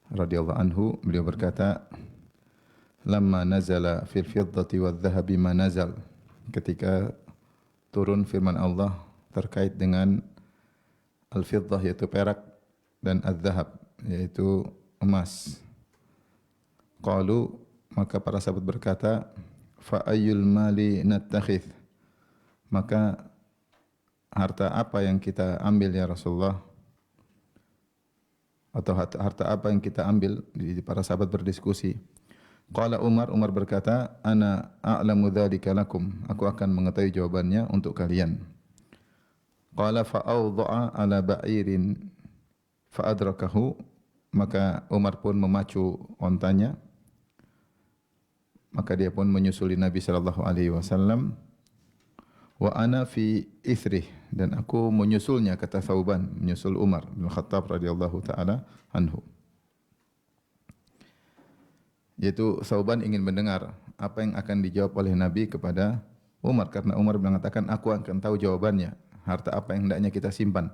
radhiyallahu anhu, beliau berkata, "Lamma nazala fil fiddati wadh dhahabi ma nazal." Ketika turun firman Allah terkait dengan al-fiddah yaitu perak dan adz-dzahab yaitu emas. Qalu, maka para sahabat berkata, "Fa ayyul mali nattakhidh?" Maka harta apa yang kita ambil ya Rasulullah? Atau harta apa yang kita ambil? Para sahabat berdiskusi. Qala Umar berkata, "Ana a'lamu dzalika lakum." Aku akan mengetahui jawabannya untuk kalian. Qala fa awdha'a ala ba'irin fa adrakahu. Maka Umar pun memacu ontanya. Maka dia pun menyusuli Nabi sallallahu alaihi wasallam. Wa ana fi ithrih, dan aku menyusulnya, kata Thauban, menyusul Umar bin Khattab radhiyallahu taala anhu. Yaitu Thauban ingin mendengar apa yang akan dijawab oleh Nabi kepada Umar, karena Umar mengatakan, aku akan tahu jawabannya, harta apa yang hendaknya kita simpan.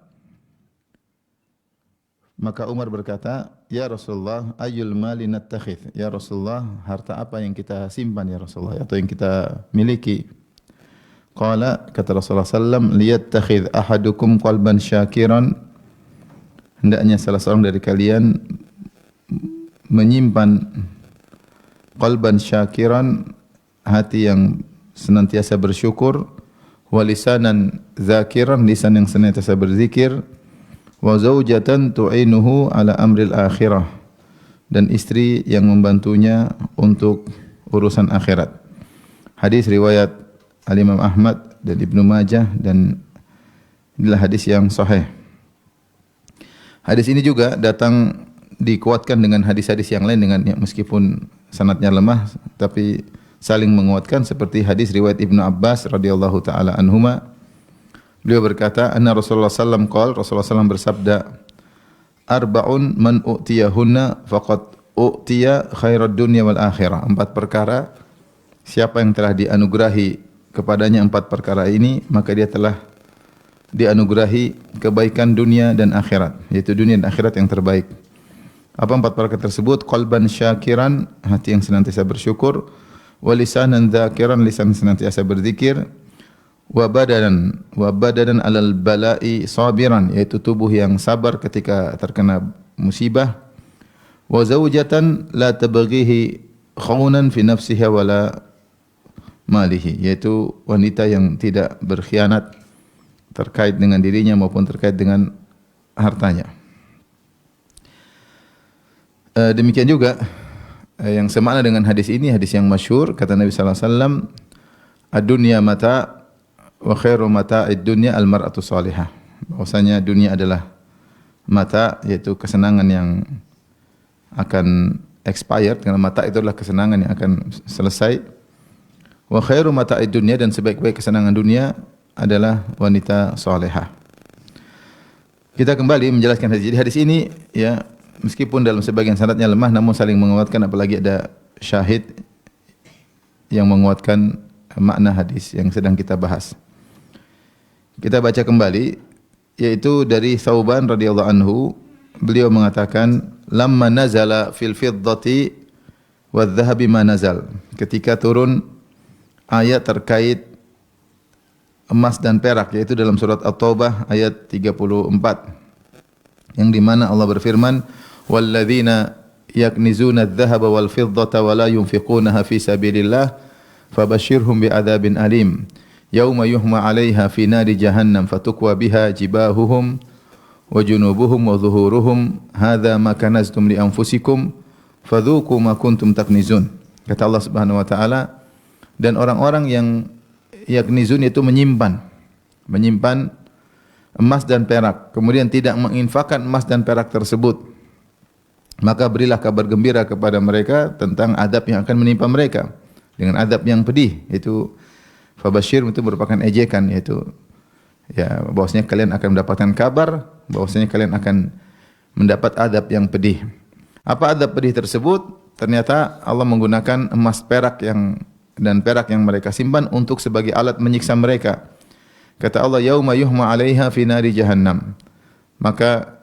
Maka Umar berkata, "Ya Rasulullah, ayyul mali nattakhidh?" Ya Rasulullah, harta apa yang kita simpan ya Rasulullah, atau yang kita miliki? Qala, kata Rasulullah sallam, "Liyattakhidh ahadukum qalban syakiran." Hendaknya salah seorang dari kalian menyimpan qalban syakiran, hati yang senantiasa bersyukur, wa lisanan zakiran, lisan yang senantiasa berzikir, wa zaujatan tu'inuhu ala amril akhirah, dan istri yang membantunya untuk urusan akhirat. Hadis riwayat Al-Imam Ahmad dan Ibnu Majah, dan inilah hadis yang sahih. Hadis ini juga datang dikuatkan dengan hadis-hadis yang lain dengan meskipun sanadnya lemah tapi saling menguatkan, seperti hadis riwayat Ibnu Abbas radhiyallahu taala anhuma. Beliau berkata, anna Rasulullah sallam qala, Rasulullah sallam bersabda, "Arba'un man u'tiyahunna faqad u'tiya khairad dunya wal akhirah." 4 perkara, siapa yang telah dianugerahi kepadanya 4 perkara ini, maka dia telah dianugerahi kebaikan dunia dan akhirat, yaitu dunia dan akhirat yang terbaik. Apa 4 perkara tersebut? Qalban syakiran, hati yang senantiasa bersyukur, wa lisanan dzakiran, lisan senantiasa berzikir, wa badanan alal bala'i sabiran, yaitu tubuh yang sabar ketika terkena musibah, wa zaujatan la tabghihi khaunan fi nafsiha wala malihi, yaitu wanita yang tidak berkhianat terkait dengan dirinya maupun terkait dengan hartanya. Demikian juga yang semakna dengan hadis ini, hadis yang masyhur, kata Nabi sallallahu alaihi wasallam, "Ad-dunya mata wa khairu mata'id dunya al-mar'atu salihah." Bahwasanya dunia adalah mata, yaitu kesenangan yang akan expired, karena mata itu adalah kesenangan yang akan selesai. Wa khairu mata'id dunya, dan sebaik-baik kesenangan dunia adalah wanita salihah. Kita kembali menjelaskan hadis. Jadi hadis ini ya, meskipun dalam sebagian sanadnya lemah, namun saling menguatkan, apalagi ada syahid yang menguatkan makna hadis yang sedang kita bahas. Kita baca kembali, yaitu dari Thauban radhiyallahu anhu, beliau mengatakan, "Lamma nazala fil fiddati wadh dhahabi ma nazal." Ketika turun ayat terkait emas dan perak, yaitu dalam surat At-Taubah ayat 34, yang di mana Allah berfirman, "Walladzina yaknizuna adh-dhahaba wal fiddata wa la yunfiqunaha fi sabilillah fabashshirhum bi'adzabin alim yauma yuhma 'alaiha fi nari jahannam fatukwa biha jibahuhum wa junubuhum wa dhuhuruhum hadza ma kanaztum li anfusikum fadzuqu ma kuntum taknizun." Kata Allah Subhanahu wa taala, dan orang-orang yang yaknizun itu menyimpan emas dan perak, kemudian tidak menginfakkan emas dan perak tersebut, maka berilah kabar gembira kepada mereka tentang adab yang akan menimpa mereka dengan adab yang pedih. Itu fabasyir, itu merupakan ejekan, yaitu ya bahwasanya kalian akan mendapatkan kabar bahwasanya kalian akan mendapat adab yang pedih. Apa adab pedih tersebut? Ternyata Allah menggunakan emas perak dan perak yang mereka simpan untuk sebagai alat menyiksa mereka. Kata Allah, "Yauma yuhma 'alaiha fi nari jahannam." Maka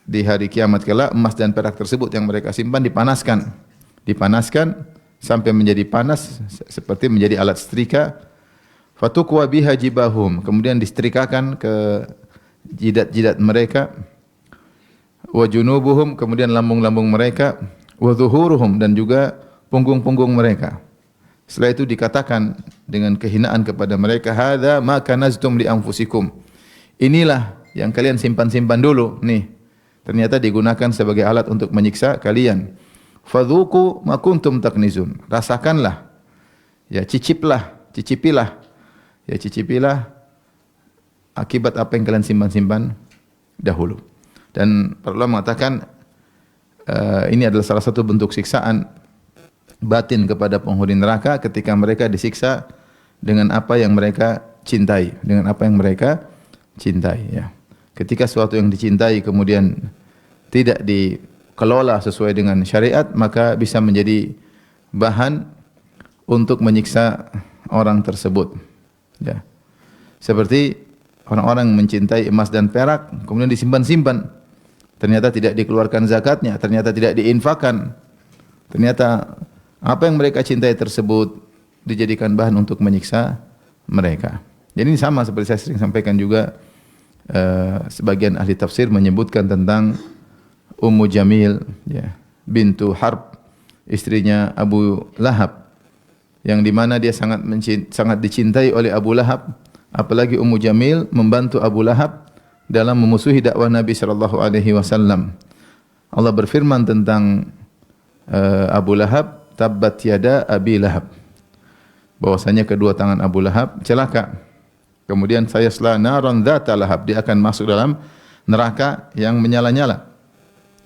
di hari kiamat kelak emas dan perak tersebut yang mereka simpan dipanaskan sampai menjadi panas seperti menjadi alat setrika. Fatukwa biha jibahum, kemudian disetrikakan ke jidat-jidat mereka. Wa junubuhum, kemudian lambung-lambung mereka. Wa zuhuruhum, dan juga punggung-punggung mereka. Setelah itu dikatakan dengan kehinaan kepada mereka, hadza ma kanaztum li anfusikum. Inilah yang kalian simpan-simpan dulu nih. Ternyata digunakan sebagai alat untuk menyiksa kalian. Fadzuqu ma kuntum taknizun. Rasakanlah. Ya, cicipilah akibat apa yang kalian simpan-simpan dahulu. Dan para ulama mengatakan ini adalah salah satu bentuk siksaan batin kepada penghuni neraka ketika mereka disiksa dengan apa yang mereka cintai, ya. Ketika sesuatu yang dicintai kemudian tidak dikelola sesuai dengan syariat, maka bisa menjadi bahan untuk menyiksa orang tersebut. Ya. Seperti orang-orang mencintai emas dan perak kemudian disimpan-simpan. Ternyata tidak dikeluarkan zakatnya, ternyata tidak diinfakkan. Ternyata apa yang mereka cintai tersebut dijadikan bahan untuk menyiksa mereka. Jadi ini sama seperti saya sering sampaikan juga, sebagian ahli tafsir menyebutkan tentang Ummu Jamil, ya, bintu Harb, istrinya Abu Lahab, yang di mana dia sangat dicintai oleh Abu Lahab. Apalagi Ummu Jamil membantu Abu Lahab dalam memusuhi dakwah Nabi sallallahu alaihi wasallam. Allah berfirman tentang Abu Lahab, tabbat yada Abi Lahab, bahwasanya kedua tangan Abu Lahab celaka. Kemudian sayasla naran dzata lahab, dia akan masuk dalam neraka yang menyala-nyala.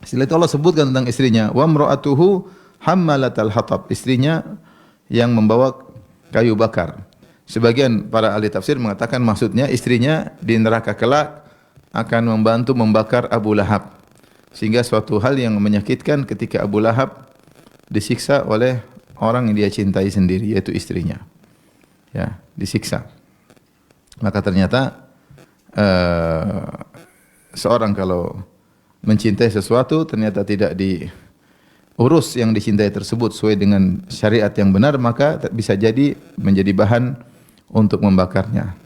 Setelah itu Allah sebutkan tentang istrinya, wa imra'atuhu hammalatal hatab, istrinya yang membawa kayu bakar. Sebagian para ahli tafsir mengatakan maksudnya istrinya di neraka kelak akan membantu membakar Abu Lahab. Sehingga suatu hal yang menyakitkan ketika Abu Lahab disiksa oleh orang yang dia cintai sendiri, yaitu istrinya. Ya, disiksa. Maka ternyata seorang kalau mencintai sesuatu ternyata tidak diurus yang dicintai tersebut sesuai dengan syariat yang benar, maka bisa jadi menjadi bahan untuk membakarnya.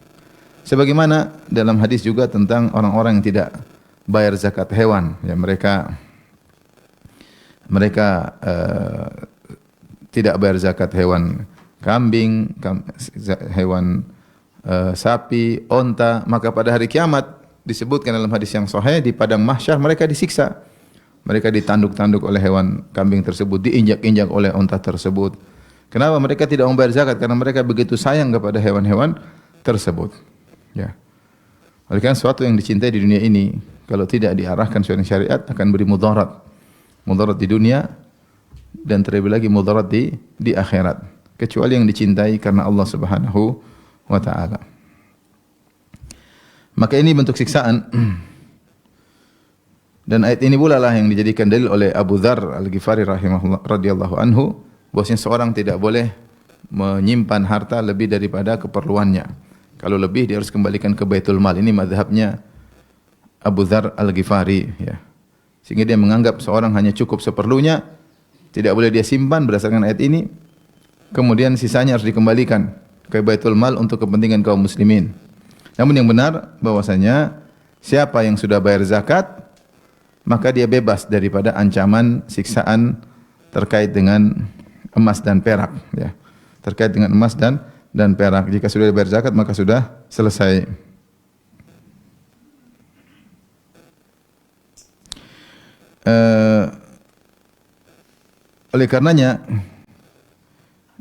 Sebagaimana dalam hadis juga tentang orang-orang yang tidak bayar zakat hewan, ya, mereka tidak bayar zakat hewan kambing, hewan sapi, onta, maka pada hari kiamat disebutkan dalam hadis yang sahih, di padang mahsyar mereka disiksa. Mereka ditanduk-tanduk oleh hewan kambing tersebut, diinjak-injak oleh onta tersebut. Kenapa? Mereka tidak membayar zakat karena mereka begitu sayang kepada hewan-hewan tersebut. Ya. Oleh karena sesuatu yang dicintai di dunia ini kalau tidak diarahkan sesuai dengan syariat akan beri mudarat. Mudarat di dunia dan terlebih lagi mudarat di akhirat. Kecuali yang dicintai karena Allah Subhanahu wa ta'ala. Maka ini bentuk siksaan. Dan ayat ini pula lah yang dijadikan dalil oleh Abu Dzar Al-Ghifari radhiyallahu anhu, bahwasanya seorang tidak boleh menyimpan harta lebih daripada keperluannya. Kalau lebih dia harus kembalikan ke Baitul Mal. Ini mazhabnya Abu Dzar Al-Ghifari, ya. Sehingga dia menganggap seorang hanya cukup seperlunya, tidak boleh dia simpan berdasarkan ayat ini. Kemudian sisanya harus dikembalikan ke Baitul Mal untuk kepentingan kaum muslimin. Namun yang benar bahwasanya siapa yang sudah bayar zakat maka dia bebas daripada ancaman siksaan terkait dengan emas dan perak, ya. Terkait dengan emas dan perak. Jika sudah bayar zakat maka sudah selesai. Oleh karenanya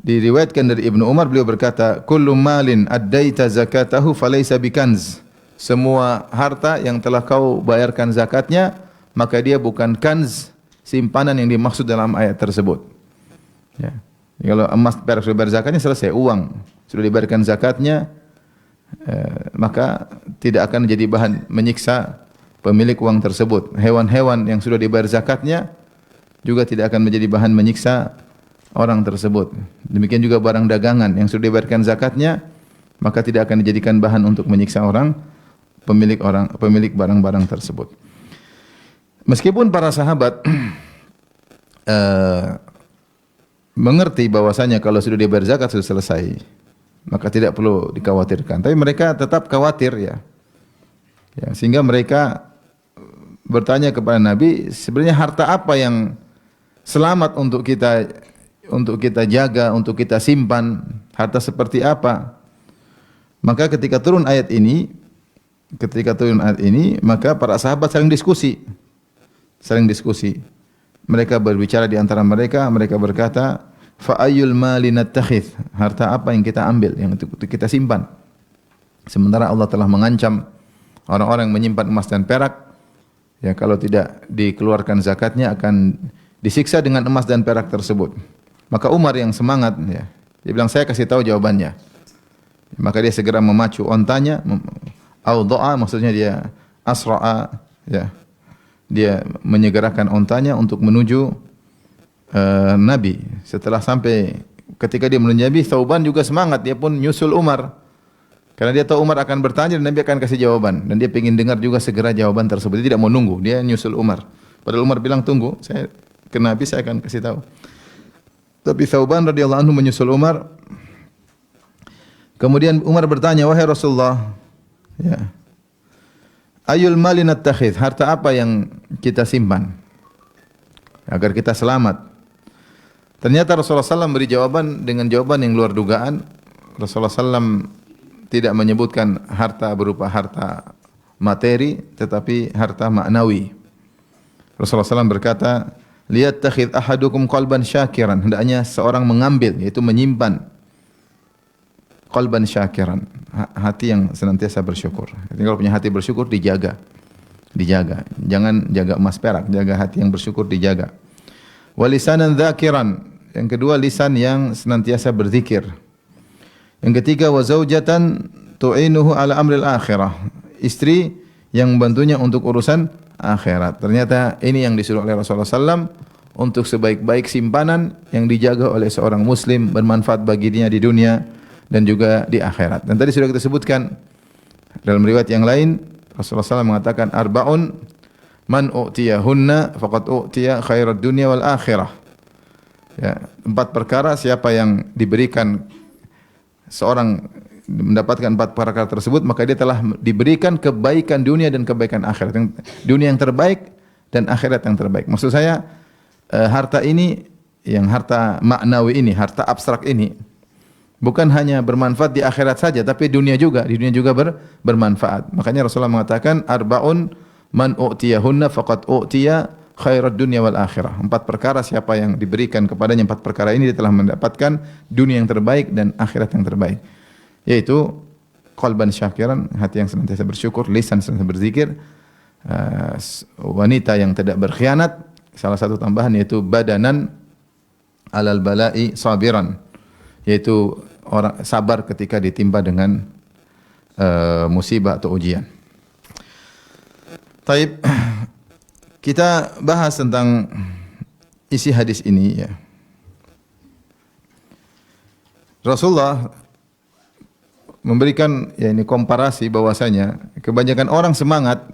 diriwayatkan dari Ibnu Umar, beliau berkata, kullu malin addaita zakatahu falaysa bikanz. Semua harta yang telah kau bayarkan zakatnya, maka dia bukan kanz, simpanan yang dimaksud dalam ayat tersebut. Ya. Kalau emas perak sudah bayar zakatnya selesai, uang sudah dibayarkan zakatnya, maka tidak akan jadi bahan menyiksa pemilik uang tersebut. Hewan-hewan yang sudah dibayar zakatnya juga tidak akan menjadi bahan menyiksa orang tersebut. Demikian juga barang dagangan yang sudah dibayarkan zakatnya, maka tidak akan dijadikan bahan untuk menyiksa pemilik barang-barang tersebut. Meskipun para sahabat mengerti bahwasanya kalau sudah dibayar zakat sudah selesai, maka tidak perlu dikhawatirkan. Tapi mereka tetap khawatir ya. Ya, sehingga mereka bertanya kepada Nabi, sebenarnya harta apa yang selamat untuk kita jaga, untuk kita simpan? Harta seperti apa? Maka ketika turun ayat ini, maka para sahabat saling diskusi. Mereka berbicara di antara mereka, mereka berkata, fa ayyul mali nattakhidh? Harta apa yang kita ambil, yang untuk kita simpan? Sementara Allah telah mengancam orang-orang yang menyimpan emas dan perak, ya kalau tidak dikeluarkan zakatnya akan disiksa dengan emas dan perak tersebut. Maka Umar yang semangat, ya, dia bilang saya kasih tahu jawabannya. Maka dia segera memacu ontanya, awda'a maksudnya dia asra'a, ya. Dia menyegerakan ontanya untuk menuju Nabi. Setelah sampai ketika dia menuju Nabi, Thauban juga semangat, dia pun nyusul Umar. Karena dia tahu Umar akan bertanya dan Nabi akan kasih jawaban, dan dia ingin dengar juga segera jawaban tersebut. Dia tidak mau nunggu, dia nyusul Umar. Padahal Umar bilang tunggu, saya ke Nabi saya akan kasih tahu. Tapi Thauban radhiyallahu anhu menyusul Umar. Kemudian Umar bertanya, wahai Rasulullah, ya, ayul mali nattakhidh? Harta apa yang kita simpan agar kita selamat? Ternyata Rasulullah SAW beri jawaban dengan jawaban yang luar dugaan. Rasulullah SAW tidak menyebutkan harta berupa harta materi, tetapi harta maknawi. Rasulullah SAW berkata, liyattakhidh ahadukum qalban syakiran. Hendaknya seorang mengambil, yaitu menyimpan qalban syakiran, hati yang senantiasa bersyukur. Jadi kalau punya hati bersyukur dijaga. Jangan jaga emas perak, jaga hati yang bersyukur dijaga. Walisanan dzakiran, yang kedua lisan yang senantiasa berzikir. Yang ketiga wa zaujatan tu'inuhu ala amril akhirah, istri yang membantunya untuk urusan akhirat. Ternyata ini yang disuruh oleh Rasulullah SAW untuk sebaik-baik simpanan yang dijaga oleh seorang muslim, bermanfaat baginya di dunia dan juga di akhirat. Dan tadi sudah kita sebutkan dalam riwayat yang lain, Rasulullah SAW mengatakan arba'un man u'tiyahunna faqad u'tiya khairat dunya wal akhirah. Ya, 4 perkara siapa yang diberikan seorang mendapatkan 4 perkara tersebut, maka dia telah diberikan kebaikan dunia dan kebaikan akhirat. Yang dunia yang terbaik dan akhirat yang terbaik. Maksud saya harta ini, yang harta maknawi ini, harta abstrak ini, bukan hanya bermanfaat di akhirat saja, tapi di dunia juga bermanfaat. Makanya Rasulullah mengatakan arba'un man u'tiyahunna faqad u'tiya khairat dunya wal akhirah. 4 perkara siapa yang diberikan kepadanya 4 perkara ini, dia telah mendapatkan dunia yang terbaik dan akhirat yang terbaik. Yaitu qalban syakiran, hati yang senantiasa bersyukur, lisan senantiasa berzikir, wanita yang tidak berkhianat, salah satu tambahan yaitu badanan alal bala'i sabiran, yaitu orang sabar ketika ditimpa dengan musibah atau ujian. Taib, kita bahas tentang isi hadis ini ya. Rasulullah memberikan ya ini komparasi bahwasanya kebanyakan orang semangat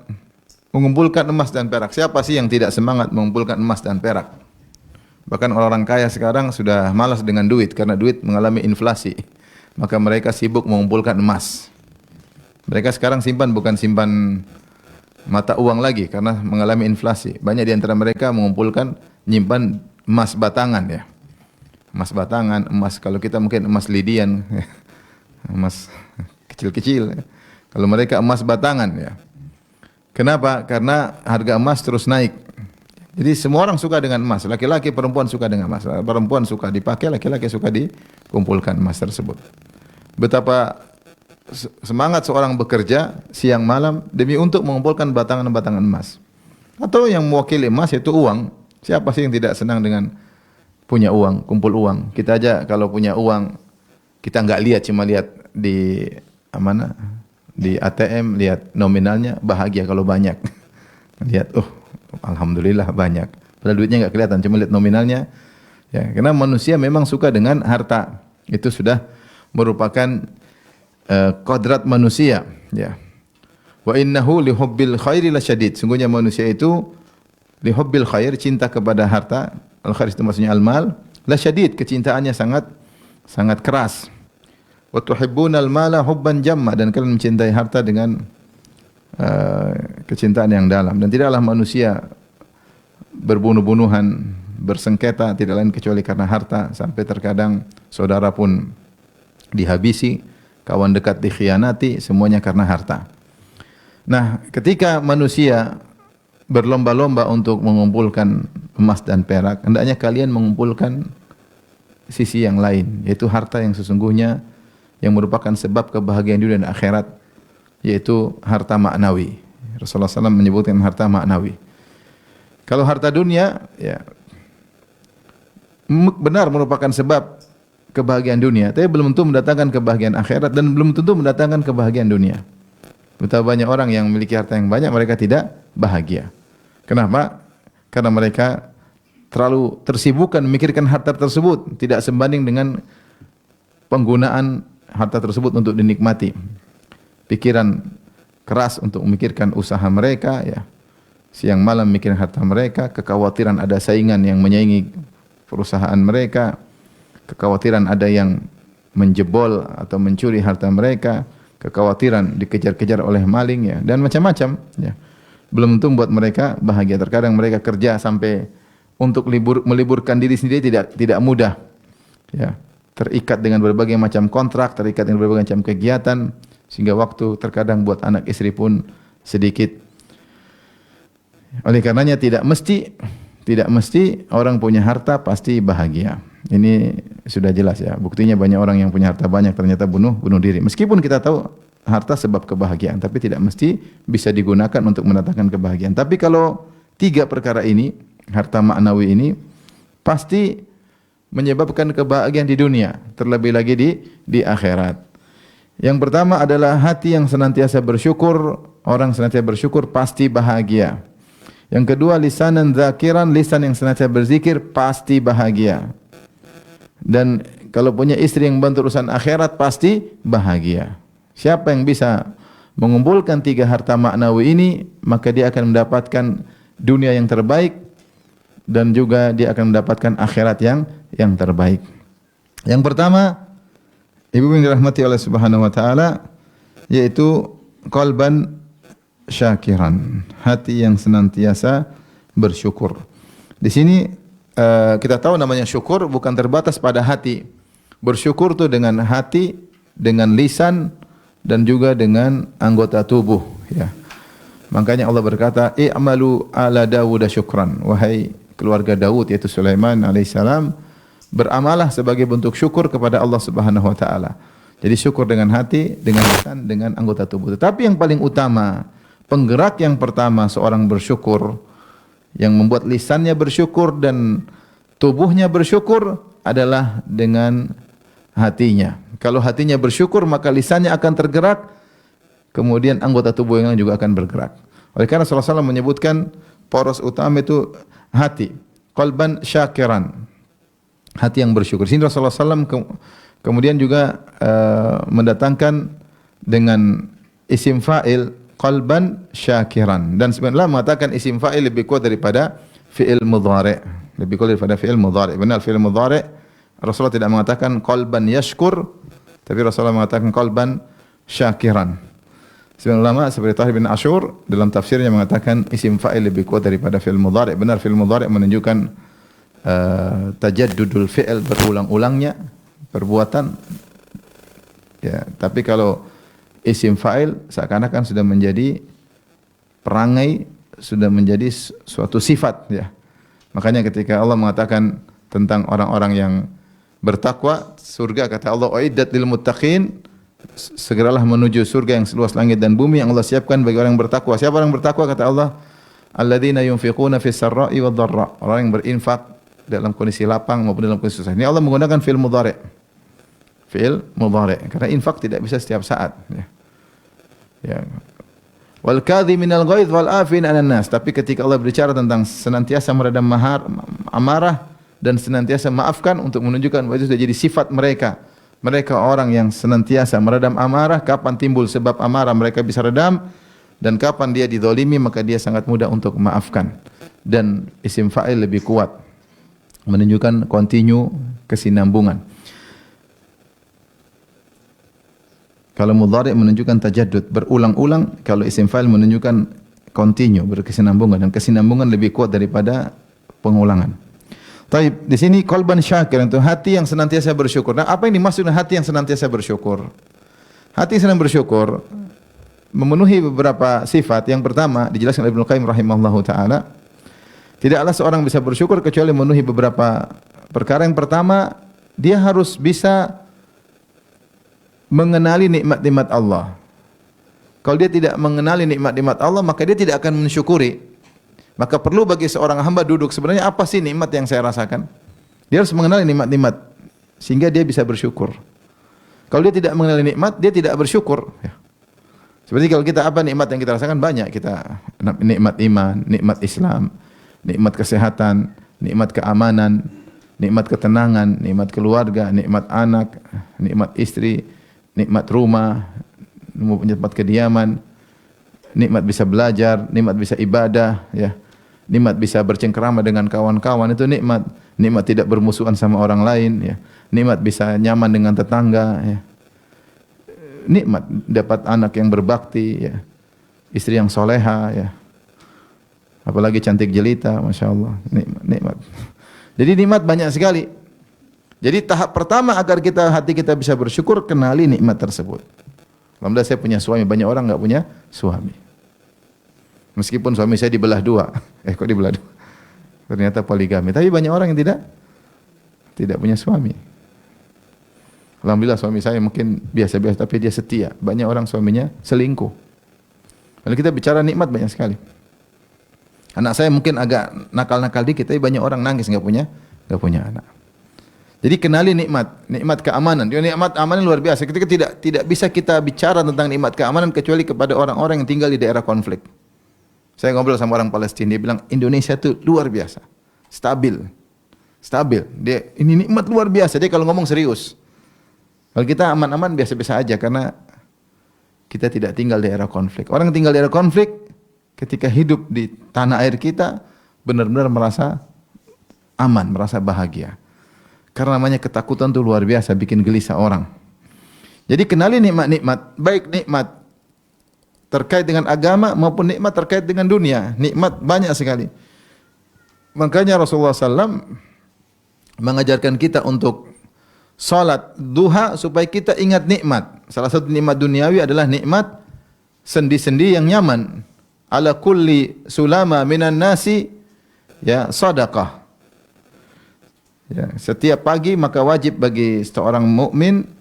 mengumpulkan emas dan perak. Siapa sih yang tidak semangat mengumpulkan emas dan perak? Bahkan orang-orang kaya sekarang sudah malas dengan duit karena duit mengalami inflasi. Maka mereka sibuk mengumpulkan emas. Mereka sekarang simpan bukan simpan mata uang lagi karena mengalami inflasi. Banyak di antara mereka mengumpulkan, nyimpan emas batangan ya. Emas batangan, emas kalau kita mungkin emas lidian, emas kecil-kecil. Kalau mereka emas batangan ya. Kenapa? Karena harga emas terus naik. Jadi semua orang suka dengan emas, laki-laki perempuan suka dengan emas. Perempuan suka dipakai, laki-laki suka dikumpulkan emas tersebut. Betapa semangat seorang bekerja siang malam demi untuk mengumpulkan batangan-batangan emas. Atau yang mewakili emas yaitu uang. Siapa sih yang tidak senang dengan punya uang, kumpul uang? Kita aja kalau punya uang, kita enggak lihat, cuma lihat di mana? Di ATM, lihat nominalnya, bahagia kalau banyak. Lihat, alhamdulillah banyak. Padahal duitnya enggak kelihatan, cuma lihat nominalnya. Ya, karena manusia memang suka dengan harta. Itu sudah merupakan kodrat manusia, ya. Wa innahu li hubbil khairi lasyadid. Sungguhnya manusia itu li hubbil khair, cinta kepada harta, al khair itu maksudnya al mal, la syadid, kecintaannya sangat keras. Wa tuhibbunal mala hubban jamma, dan kalian mencintai harta dengan kecintaan yang dalam. Dan tidaklah manusia berbunuh-bunuhan, bersengketa tidak lain kecuali karena harta, sampai terkadang saudara pun dihabisi, kawan dekat dikhianati, semuanya karena harta. Nah, ketika manusia berlomba-lomba untuk mengumpulkan emas dan perak, hendaknya kalian mengumpulkan sisi yang lain, yaitu harta yang sesungguhnya yang merupakan sebab kebahagiaan dunia dan akhirat, yaitu harta maknawi. Rasulullah SAW menyebutkan harta maknawi. Kalau harta dunia, ya benar merupakan sebab kebahagiaan dunia, tapi belum tentu mendatangkan kebahagiaan akhirat dan belum tentu mendatangkan kebahagiaan dunia. Betapa banyak orang yang memiliki harta yang banyak, mereka tidak bahagia. Kenapa? Karena mereka terlalu tersibukkan memikirkan harta tersebut, tidak sebanding dengan penggunaan harta tersebut untuk dinikmati. Pikiran keras untuk memikirkan usaha mereka, ya. Siang malam memikirkan harta mereka, kekhawatiran ada saingan yang menyaingi perusahaan mereka, kekhawatiran ada yang menjebol atau mencuri harta mereka, kekhawatiran dikejar-kejar oleh maling, ya, dan macam-macam, ya. Belum tentu membuat mereka bahagia. Terkadang mereka kerja sampai untuk meliburkan diri sendiri tidak mudah, ya. Terikat dengan berbagai macam kontrak, terikat dengan berbagai macam kegiatan, sehingga waktu terkadang buat anak istri pun sedikit. Oleh karenanya tidak mesti orang punya harta pasti bahagia. Ini sudah jelas, ya. Buktinya banyak orang yang punya harta banyak ternyata bunuh diri. Meskipun kita tahu harta sebab kebahagiaan, tapi tidak mesti bisa digunakan untuk mendatangkan kebahagiaan. Tapi kalau tiga perkara ini, harta maknawi ini, pasti menyebabkan kebahagiaan di dunia, terlebih lagi di akhirat. Yang pertama adalah hati yang senantiasa bersyukur. Orang senantiasa bersyukur pasti bahagia. Yang kedua, lisanan zakiran, lisan yang senantiasa berzikir pasti bahagia. Dan kalau punya istri yang bantu urusan akhirat pasti bahagia. Siapa yang bisa mengumpulkan tiga harta maknawi ini, maka dia akan mendapatkan dunia yang terbaik dan juga dia akan mendapatkan akhirat yang terbaik. Yang pertama, ibu yang dirahmati oleh Subhanahu wa taala, yaitu qalban syakiran, hati yang senantiasa bersyukur. Di sini kita tahu namanya syukur bukan terbatas pada hati. Bersyukur itu dengan hati, dengan lisan, dan juga dengan anggota tubuh, ya. Makanya Allah berkata, "I'malu ala Dawud syukran." Wahai keluarga Daud, yaitu Sulaiman alaihissalam, beramalah sebagai bentuk syukur kepada Allah Subhanahu wa taala. Jadi syukur dengan hati, dengan lisan, dengan anggota tubuh. Tetapi yang paling utama, penggerak yang pertama seorang bersyukur, yang membuat lisannya bersyukur dan tubuhnya bersyukur adalah dengan hatinya. Kalau hatinya bersyukur, maka lisannya akan tergerak, kemudian anggota tubuh yang lain juga akan bergerak. Oleh karena Rasulullah SAW menyebutkan poros utama itu hati, qalban syakiran, hati yang bersyukur. Sini Rasulullah SAW kemudian juga mendatangkan dengan isim fa'il qalban syakiran, dan sebenarnya mengatakan isim fa'il lebih kuat daripada fi'il mudhari', lebih kuat daripada fi'il mudhari'. Benar, fi'il mudhari' Rasulullah tidak mengatakan qalban yashkur, tapi Rasulullah mengatakan qalban syakiran. Sebagian ulama seperti Tahir bin Ashur dalam tafsirnya mengatakan isim fa'il lebih kuat daripada fi'il mudhari'. Benar, fi'il mudhari' menunjukkan tajaddudul fi'il, berulang-ulangnya perbuatan. Ya, tapi kalau isim fa'il seakan-akan sudah menjadi perangai, sudah menjadi suatu sifat, ya. Makanya ketika Allah mengatakan tentang orang-orang yang bertakwa, surga kata Allah, "Uiddat lil muttaqin," segeralah menuju surga yang seluas langit dan bumi yang Allah siapkan bagi orang yang bertakwa. Siapa orang yang bertakwa? Kata Allah, "Alladzina yunfiquna fis sarra'i wad dharra." Orang yang berinfak dalam kondisi lapang maupun dalam kondisi susah. Ini Allah menggunakan fi'il mudhari'. Fi'il mudhari'. Karena infak tidak bisa setiap saat, ya. Ya. Wal kadhiminal ghaidz wal afin 'alan nas. Tapi ketika Allah berbicara tentang senantiasa meredam amarah dan senantiasa maafkan, untuk menunjukkan bahwa itu sudah jadi sifat mereka. Mereka orang yang senantiasa meredam amarah. Kapan timbul sebab amarah mereka bisa redam? Dan kapan dia dizalimi maka dia sangat mudah untuk memaafkan. Dan isim fa'il lebih kuat, menunjukkan continue, kesinambungan. Kalau mudhari' menunjukkan tajaddud, berulang-ulang. Kalau isim fa'il menunjukkan continue, berkesinambungan, dan kesinambungan lebih kuat daripada pengulangan. Taib, di sini qalban syakir, itu hati yang senantiasa bersyukur. Nah, apa yang dimaksud dengan hati yang senantiasa bersyukur? Hati yang senang bersyukur memenuhi beberapa sifat. Yang pertama dijelaskan oleh Ibnu Qayyim rahimahullahu taala, tidaklah seorang bisa bersyukur kecuali memenuhi beberapa perkara. Yang pertama, dia harus bisa mengenali nikmat-nikmat Allah. Kalau dia tidak mengenali nikmat-nikmat Allah, maka dia tidak akan mensyukuri. Maka perlu bagi seorang hamba duduk, sebenarnya apa sih nikmat yang saya rasakan? Dia harus mengenali nikmat-nikmat sehingga dia bisa bersyukur. Kalau dia tidak mengenali nikmat, dia tidak bersyukur. Ya. Seperti kalau kita, apa nikmat yang kita rasakan? Banyak. Kita nikmat iman, nikmat Islam, nikmat kesehatan, nikmat keamanan, nikmat ketenangan, nikmat keluarga, nikmat anak, nikmat istri, nikmat rumah, nikmat kediaman, nikmat bisa belajar, nikmat bisa ibadah, ya. Nikmat bisa bercengkerama dengan kawan-kawan, itu nikmat. Nikmat tidak bermusuhan sama orang lain, ya. Nikmat bisa nyaman dengan tetangga, ya. Nikmat dapat anak yang berbakti, ya. Istri yang soleha, ya. Apalagi cantik jelita, masya Allah. Nikmat. Jadi nikmat banyak sekali. Jadi tahap pertama agar hati kita bisa bersyukur, kenali nikmat tersebut. Alhamdulillah saya punya suami, banyak orang enggak punya suami. Meskipun suami saya dibelah dua. Kok dibelah dua? Ternyata poligami. Tapi banyak orang yang tidak punya suami. Alhamdulillah suami saya mungkin biasa-biasa tapi dia setia. Banyak orang suaminya selingkuh. Kalau kita bicara nikmat banyak sekali. Anak saya mungkin agak nakal-nakal dikit, tapi banyak orang nangis enggak punya anak. Jadi kenali nikmat keamanan. Nikmat keamanan luar biasa. Ketika tidak bisa kita bicara tentang nikmat keamanan kecuali kepada orang-orang yang tinggal di daerah konflik. Saya ngobrol sama orang Palestina, dia bilang Indonesia itu luar biasa, stabil. Dia ini nikmat luar biasa. Dia kalau ngomong serius. Kalau kita aman-aman biasa-biasa aja karena kita tidak tinggal di daerah konflik. Orang yang tinggal di daerah konflik ketika hidup di tanah air kita benar-benar merasa aman, merasa bahagia. Karena namanya ketakutan itu luar biasa, bikin gelisah orang. Jadi kenali nikmat-nikmat, baik nikmat terkait dengan agama maupun nikmat terkait dengan dunia. Nikmat banyak sekali. Makanya Rasulullah SAW mengajarkan kita untuk salat duha supaya kita ingat nikmat. Salah satu nikmat duniawi adalah nikmat sendi-sendi yang nyaman. Ala kulli sulama minan nasi ya sadaqah. Ya, setiap pagi maka wajib bagi seorang mukmin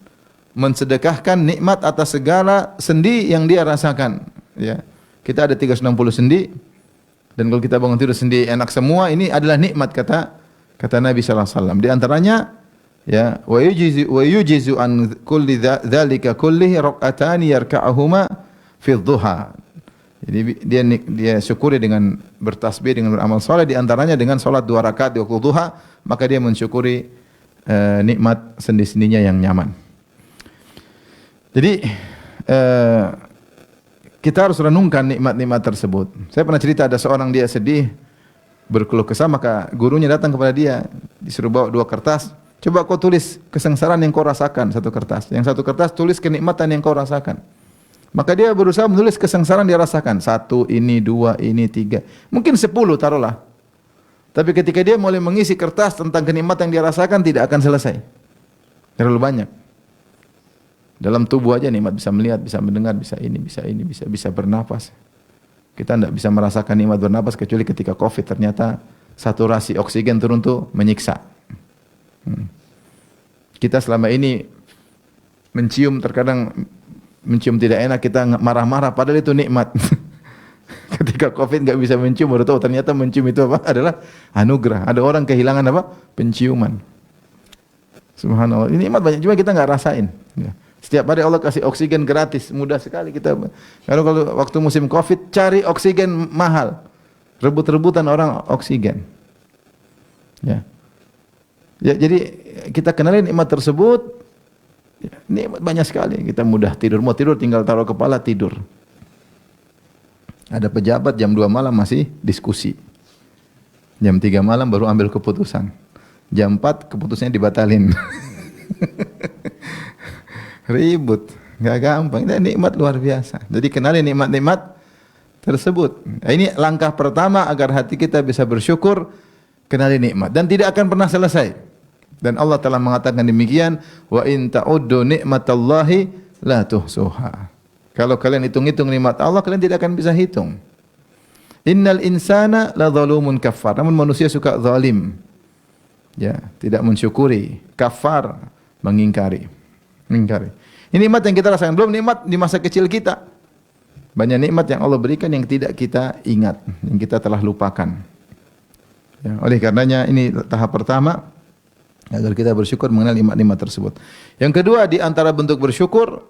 mensedekahkan nikmat atas segala sendi yang dia rasakan. Ya, kita ada 360 sendi dan kalau kita bangun tidur sendi enak semua, ini adalah nikmat kata Nabi sallallahu alaihi wasallam. Di antaranya ya wa yujizu an kulli dzalika kullihi raq'atani yarka'uhuma fi dhuha. Jadi dia syukuri dengan bertasbih, dengan beramal saleh, di antaranya dengan salat 2 rakaat di waktu duha, maka dia mensyukuri nikmat sendi-sendinya yang nyaman. Jadi kita harus renungkan nikmat-nikmat tersebut. Saya pernah cerita ada seorang dia sedih, berkeluh kesah, maka gurunya datang kepada dia, disuruh bawa 2 kertas. Coba kau tulis kesengsaraan yang kau rasakan, 1 kertas. Yang 1 kertas tulis kenikmatan yang kau rasakan. Maka dia berusaha menulis kesengsaraan dia rasakan. 1, ini, 2, ini, 3. Mungkin 10 taruhlah. Tapi ketika dia mulai mengisi kertas tentang kenikmatan yang dia rasakan, tidak akan selesai. Terlalu banyak. Dalam tubuh aja nikmat, bisa melihat, bisa mendengar, bisa bernapas. Kita tidak bisa merasakan nikmat bernapas kecuali ketika COVID ternyata saturasi oksigen turun tuh menyiksa. Kita selama ini terkadang mencium tidak enak, kita marah-marah, padahal itu nikmat. Ketika COVID enggak bisa mencium, baru tahu ternyata mencium itu apa? Adalah anugerah. Ada orang kehilangan apa? Penciuman. Subhanallah. Ini nikmat banyak, cuma kita enggak rasain. Ya. Setiap hari Allah kasih oksigen gratis, mudah sekali kita. Kalau waktu musim COVID cari oksigen mahal, rebut-rebutan orang oksigen. Ya. Ya, jadi kita kenali nikmat tersebut. Ya, nikmat banyak sekali. Kita mudah tidur, mau tidur tinggal taruh kepala tidur. Ada pejabat jam 2 malam masih diskusi. Jam 3 malam baru ambil keputusan. Jam 4 keputusannya dibatalin. Ribut, nggak gampang. Ini nikmat luar biasa. Jadi kenali nikmat-nikmat tersebut. Ini langkah pertama agar hati kita bisa bersyukur, kenali nikmat dan tidak akan pernah selesai. Dan Allah telah mengatakan demikian, wa in ta'uddu nikmatallahi la tuhsuha. Kalau kalian hitung-hitung nikmat Allah, kalian tidak akan bisa hitung. Innal insana la zalumun kafar. Namun manusia suka zalim. Ya, tidak mensyukuri, kafar, mengingkari. Ini nikmat yang kita rasakan, belum nikmat di masa kecil kita. Banyak nikmat yang Allah berikan yang tidak kita ingat, yang kita telah lupakan. Ya, oleh karenanya ini tahap pertama agar kita bersyukur mengenal nikmat-nikmat tersebut. Yang kedua di antara bentuk bersyukur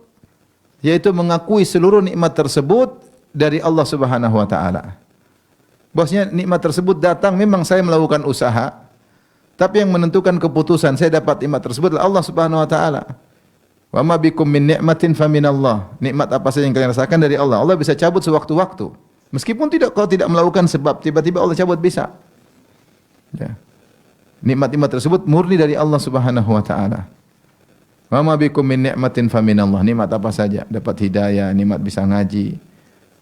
yaitu mengakui seluruh nikmat tersebut dari Allah Subhanahu wa taala. Bosnya nikmat tersebut datang memang saya melakukan usaha, tapi yang menentukan keputusan saya dapat nikmat tersebut adalah Allah Subhanahu wa taala. Wa ma bikum min ni'matin faminallah. Nikmat apa saja yang kalian rasakan dari Allah. Allah bisa cabut sewaktu-waktu. Meskipun kau tidak melakukan sebab, tiba-tiba Allah cabut bisa. Ya. Nikmat-nikmat tersebut murni dari Allah Subhanahu wa taala. Wa ma bikum min ni'matin faminallah. Nikmat apa saja, dapat hidayah, nikmat bisa ngaji,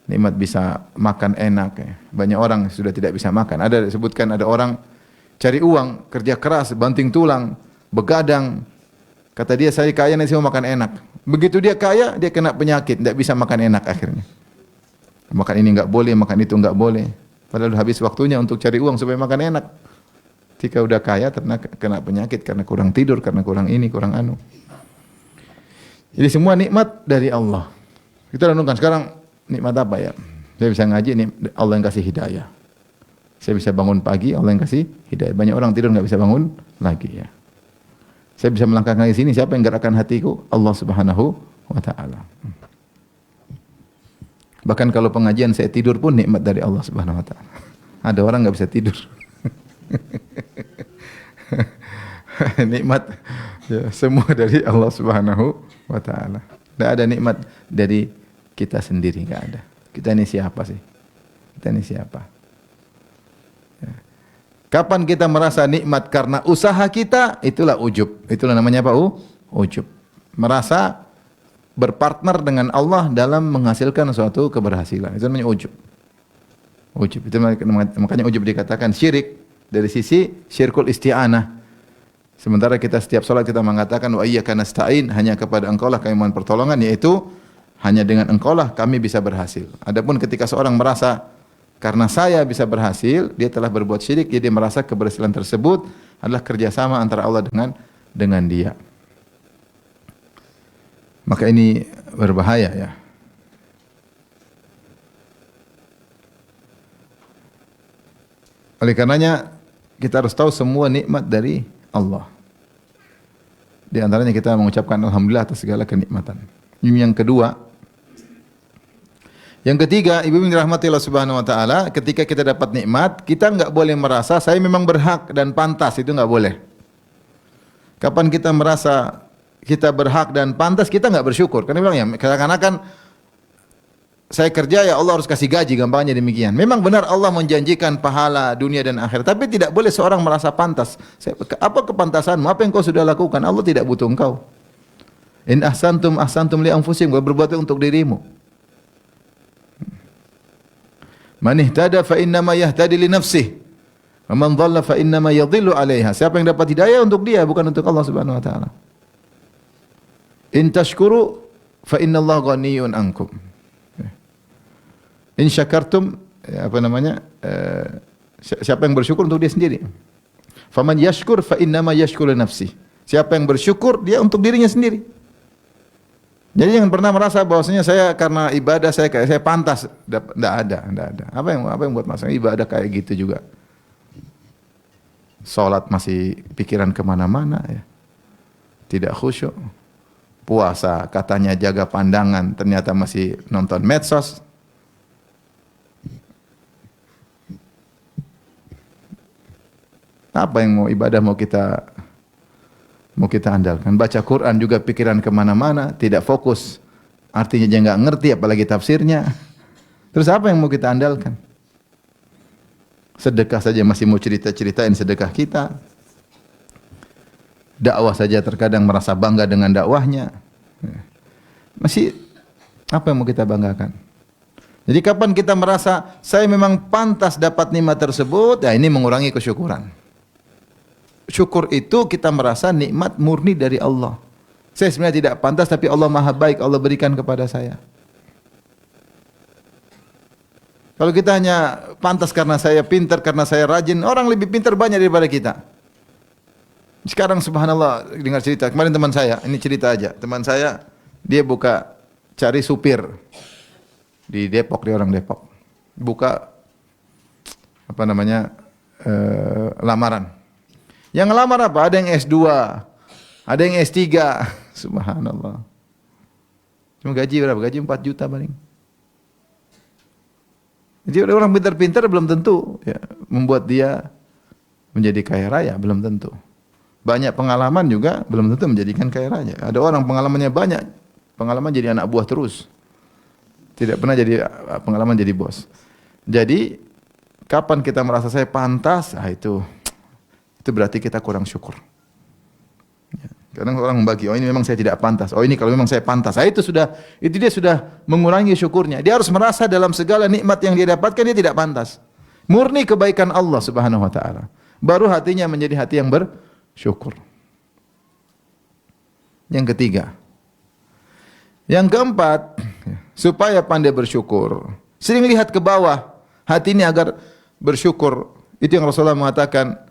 nikmat bisa makan enak ya. Banyak orang sudah tidak bisa makan. Ada disebutkan ada orang cari uang, kerja keras, banting tulang, begadang. Kata dia saya kaya nanti mau makan enak. Begitu dia kaya, dia kena penyakit, tidak bisa makan enak akhirnya. Makan ini enggak boleh, makan itu enggak boleh. Padahal habis waktunya untuk cari uang supaya makan enak. Jika udah kaya ternyata kena penyakit karena kurang tidur, karena kurang ini, kurang anu. Jadi semua nikmat dari Allah. Kita renungkan sekarang nikmat apa ya? Saya bisa ngaji, ini Allah yang kasih hidayah. Saya bisa bangun pagi, Allah yang kasih hidayah. Banyak orang tidur enggak bisa bangun lagi ya. Saya bisa melangkah ke sini, siapa yang gerakkan hatiku? Allah Subhanahu wa taala. Bahkan kalau pengajian saya tidur pun nikmat dari Allah Subhanahu wa taala. Ada orang enggak bisa tidur. Nikmat ya, semua dari Allah Subhanahu wa taala. Tidak ada nikmat dari kita sendiri, enggak ada. Kita ini siapa sih? Kita ini siapa? Ya. Kapan kita merasa nikmat karena usaha kita, itulah ujub. Itulah namanya apa? Ujub. Merasa berpartner dengan Allah dalam menghasilkan suatu keberhasilan. Itu namanya ujub. Ujub. Itu makanya ujub dikatakan syirik dari sisi syirkul isti'anah. Sementara kita setiap salat kita mengatakan wa iyyaka nasta'in, hanya kepada Engkau lah kami mohon pertolongan, yaitu hanya dengan Engkau lah kami bisa berhasil. Adapun ketika seorang merasa karena saya bisa berhasil, dia telah berbuat syirik, jadi dia merasa keberhasilan tersebut adalah kerjasama antara Allah dengan dia. Maka ini berbahaya ya. Oleh karenanya kita harus tahu semua nikmat dari Allah. Di antaranya kita mengucapkan alhamdulillah atas segala kenikmatan. Ini yang kedua. Yang ketiga, ibu yang dirahmati Allah Subhanahu wa taala, ketika kita dapat nikmat, kita enggak boleh merasa saya memang berhak dan pantas, itu enggak boleh. Kapan kita merasa kita berhak dan pantas, kita enggak bersyukur. Karena bilang ya, kadang-kadang saya kerja ya Allah harus kasih gaji, gampangnya demikian. Memang benar Allah menjanjikan pahala dunia dan akhirat, tapi tidak boleh seorang merasa pantas. Apa kepantasanmu? Apa yang kau sudah lakukan? Allah tidak butuh engkau. In ahsantum ahsantum li anfusikum, berbuat untuk dirimu. Man ihtada fa innama yahtadi li nafsihi wa man dhalla fa innama yadhillu 'alaiha. Siapa yang dapat hidayah untuk dia, bukan untuk Allah Subhanahu wa taala. In tashkuru fa innallaha ghaniyyun ankum. In syakartum, apa namanya? Siapa yang bersyukur untuk dia sendiri. Faman yashkur fa innama yashkuru li nafsihi. Siapa yang bersyukur dia untuk dirinya sendiri. Jadi jangan pernah merasa bahwasanya saya karena ibadah saya pantas. Tidak ada. Apa yang buat masalah ibadah kayak gitu juga. Salat masih pikiran kemana-mana ya. Tidak khusyuk. Puasa katanya jaga pandangan, ternyata masih nonton medsos. Apa yang mau ibadah mau kita andalkan. Baca Quran juga pikiran kemana-mana, tidak fokus. Artinya dia nggak ngerti, apalagi tafsirnya. Terus apa yang mau kita andalkan? Sedekah saja masih mau cerita-ceritain sedekah kita. Dakwah saja terkadang merasa bangga dengan dakwahnya. Masih apa yang mau kita banggakan? Jadi kapan kita merasa saya memang pantas dapat nikmat tersebut, ya ini mengurangi kesyukuran. Syukur itu kita merasa nikmat murni dari Allah. Saya sebenarnya tidak pantas tapi Allah Maha baik, Allah berikan kepada saya. Kalau kita hanya pantas karena saya pintar, karena saya rajin, orang lebih pintar banyak daripada kita. Sekarang subhanallah dengar cerita, kemarin teman saya, ini cerita aja. Teman saya dia buka cari supir di Depok, dia orang Depok. Buka apa namanya? Lamaran. Yang ngelamar apa? Ada yang S2, ada yang S3. Subhanallah. Cuma gaji berapa? Gaji 4 juta paling. Jadi orang pintar-pintar belum tentu ya, membuat dia menjadi kaya raya, belum tentu. Banyak pengalaman juga belum tentu menjadikan kaya raya. Ada orang pengalamannya banyak, pengalaman jadi anak buah terus. Tidak pernah jadi pengalaman jadi bos. Jadi kapan kita merasa saya pantas, itu berarti kita kurang syukur. Ya. Kadang orang membagi, oh ini memang saya tidak pantas. Oh ini kalau memang saya pantas. Itu dia sudah mengurangi syukurnya. Dia harus merasa dalam segala nikmat yang dia dapatkan dia tidak pantas. Murni kebaikan Allah Subhanahu wa taala. Baru hatinya menjadi hati yang bersyukur. Yang ketiga. Yang keempat, supaya pandai bersyukur, sering lihat ke bawah hati ini agar bersyukur. Itu yang Rasulullah mengatakan,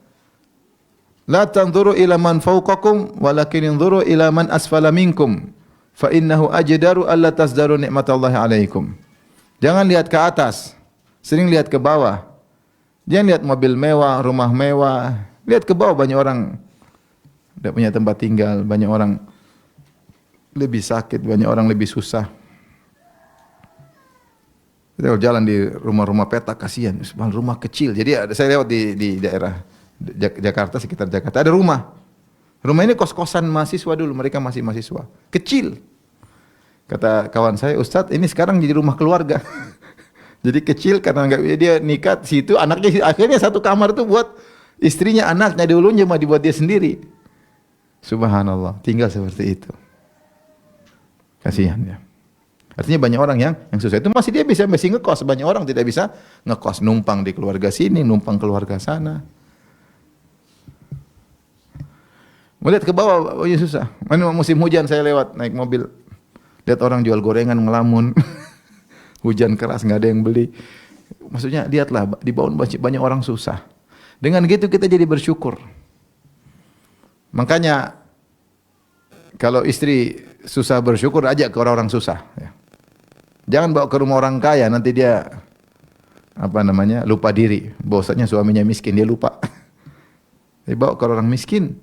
la tanzuru ila man fawqakum walakin inzuru ila man asfala minkum fa innahu ajdaru alla tasdaru nikmatallahi alaikum. Jangan lihat ke atas, sering lihat ke bawah. Jangan lihat mobil mewah, rumah mewah. Lihat ke bawah, banyak orang tidak punya tempat tinggal, banyak orang lebih sakit, banyak orang lebih susah. Kita kalau jalan di rumah-rumah petak kasihan, rumah kecil. Jadi saya lewat di daerah Jakarta, sekitar Jakarta ada rumah. Rumah ini kos-kosan mahasiswa dulu, mereka masih mahasiswa. Kecil. Kata kawan saya, Ustadz ini sekarang jadi rumah keluarga. Jadi kecil karena enggak dia nikah situ, anaknya akhirnya satu kamar itu buat istrinya, anaknya, dulunya mah dibuat dia sendiri. Subhanallah, tinggal seperti itu. Kasihan ya. Artinya banyak orang yang susah itu masih ngekos, banyak orang tidak bisa ngekos, numpang di keluarga sini, numpang keluarga sana. Melihat ke bawah, oh ya susah. Mana musim hujan saya lewat naik mobil, lihat orang jual gorengan ngelamun, hujan keras nggak ada yang beli. Maksudnya lihatlah di bawah banyak orang susah. Dengan gitu kita jadi bersyukur. Makanya kalau istri susah bersyukur, ajak ke orang-orang susah. Ya. Jangan bawa ke rumah orang kaya, nanti dia lupa diri. Bahwasanya suaminya miskin, dia lupa. Dibawa ke orang miskin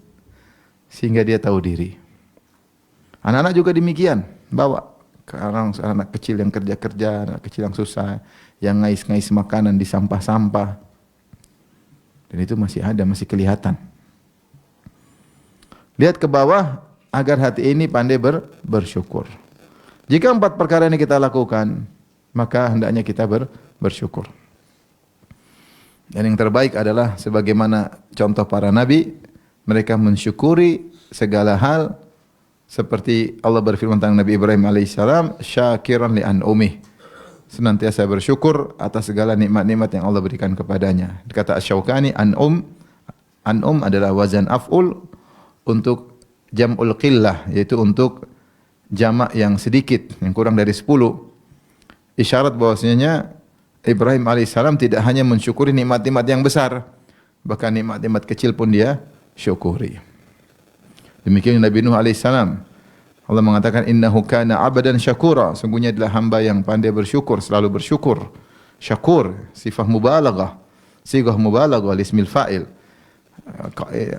sehingga dia tahu diri. Anak-anak juga demikian, bawa ke anak kecil yang kerja-kerja, anak kecil yang susah, yang ngais-ngais makanan di sampah-sampah. Dan itu masih ada, masih kelihatan. Lihat ke bawah agar hati ini pandai bersyukur. Jika 4 perkara ini kita lakukan, maka hendaknya kita bersyukur. Dan yang terbaik adalah sebagaimana contoh para nabi, mereka mensyukuri segala hal seperti Allah berfirman tentang Nabi Ibrahim alaihissalam, syakiran li an'umih, senantiasa bersyukur atas segala nikmat-nikmat yang Allah berikan kepadanya. Kata Asy-Syaukani, an'um adalah wazan af'ul untuk jam'ul qillah, yaitu untuk jamak yang sedikit, yang kurang dari 10. Isyarat bahwasanya Ibrahim alaihissalam tidak hanya mensyukuri nikmat-nikmat yang besar, bahkan nikmat-nikmat kecil pun dia syukuri. Demikian Nabi Nuh alaihissalam. Allah mengatakan innahu kana 'abdan syakura, sungguhnya adalah hamba yang pandai bersyukur, selalu bersyukur. Syakur, sifat mubalaghah, sigah mubalaghah ismil fa'il.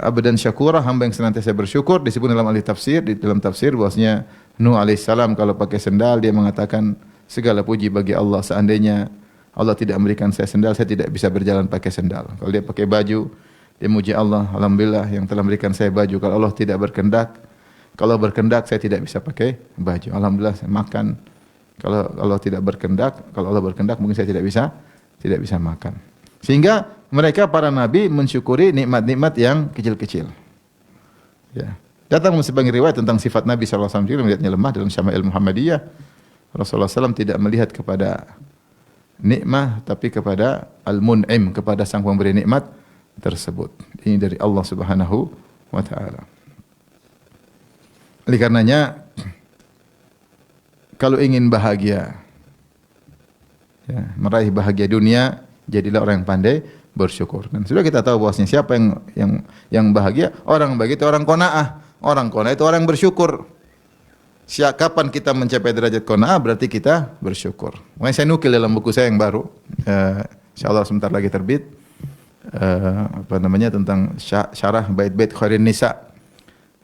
'Abdan syakura, hamba yang senantiasa bersyukur. Disebut dalam ahli tafsir, di dalam tafsir bahwasanya Nuh alaihissalam kalau pakai sendal dia mengatakan segala puji bagi Allah, seandainya Allah tidak memberikan saya sendal, saya tidak bisa berjalan pakai sendal. Kalau dia pakai baju, dia muji Allah, alhamdulillah yang telah memberikan saya baju. Kalau Allah tidak berkehendak, kalau berkehendak saya tidak bisa pakai baju. Alhamdulillah saya makan, Kalau tidak berkehendak, kalau Allah berkehendak mungkin saya tidak bisa makan. Sehingga mereka para nabi mensyukuri nikmat-nikmat yang kecil-kecil. Ya. Datang sebagai riwayat tentang sifat Nabi sallallahu alaihi wasallam melihatnya lemah dalam Syama'il Muhammadiyah. Rasulullah SAW tidak melihat kepada nikmah tapi kepada al-mun'im, kepada sang pemberi nikmat tersebut. Ini dari Allah Subhanahu wa taala. Oleh karenanya kalau ingin bahagia, ya, meraih bahagia dunia, jadilah orang yang pandai bersyukur. Dan sudah kita tahu bahwasanya siapa yang bahagia, orang bahagia itu orang qanaah. Orang qanaah itu orang yang bersyukur. Kapan kita mencapai derajat qanaah berarti kita bersyukur. Makanya saya nukil dalam buku saya yang baru, insyaallah sebentar lagi terbit, tentang syarah bait-bait Khairin Nisa.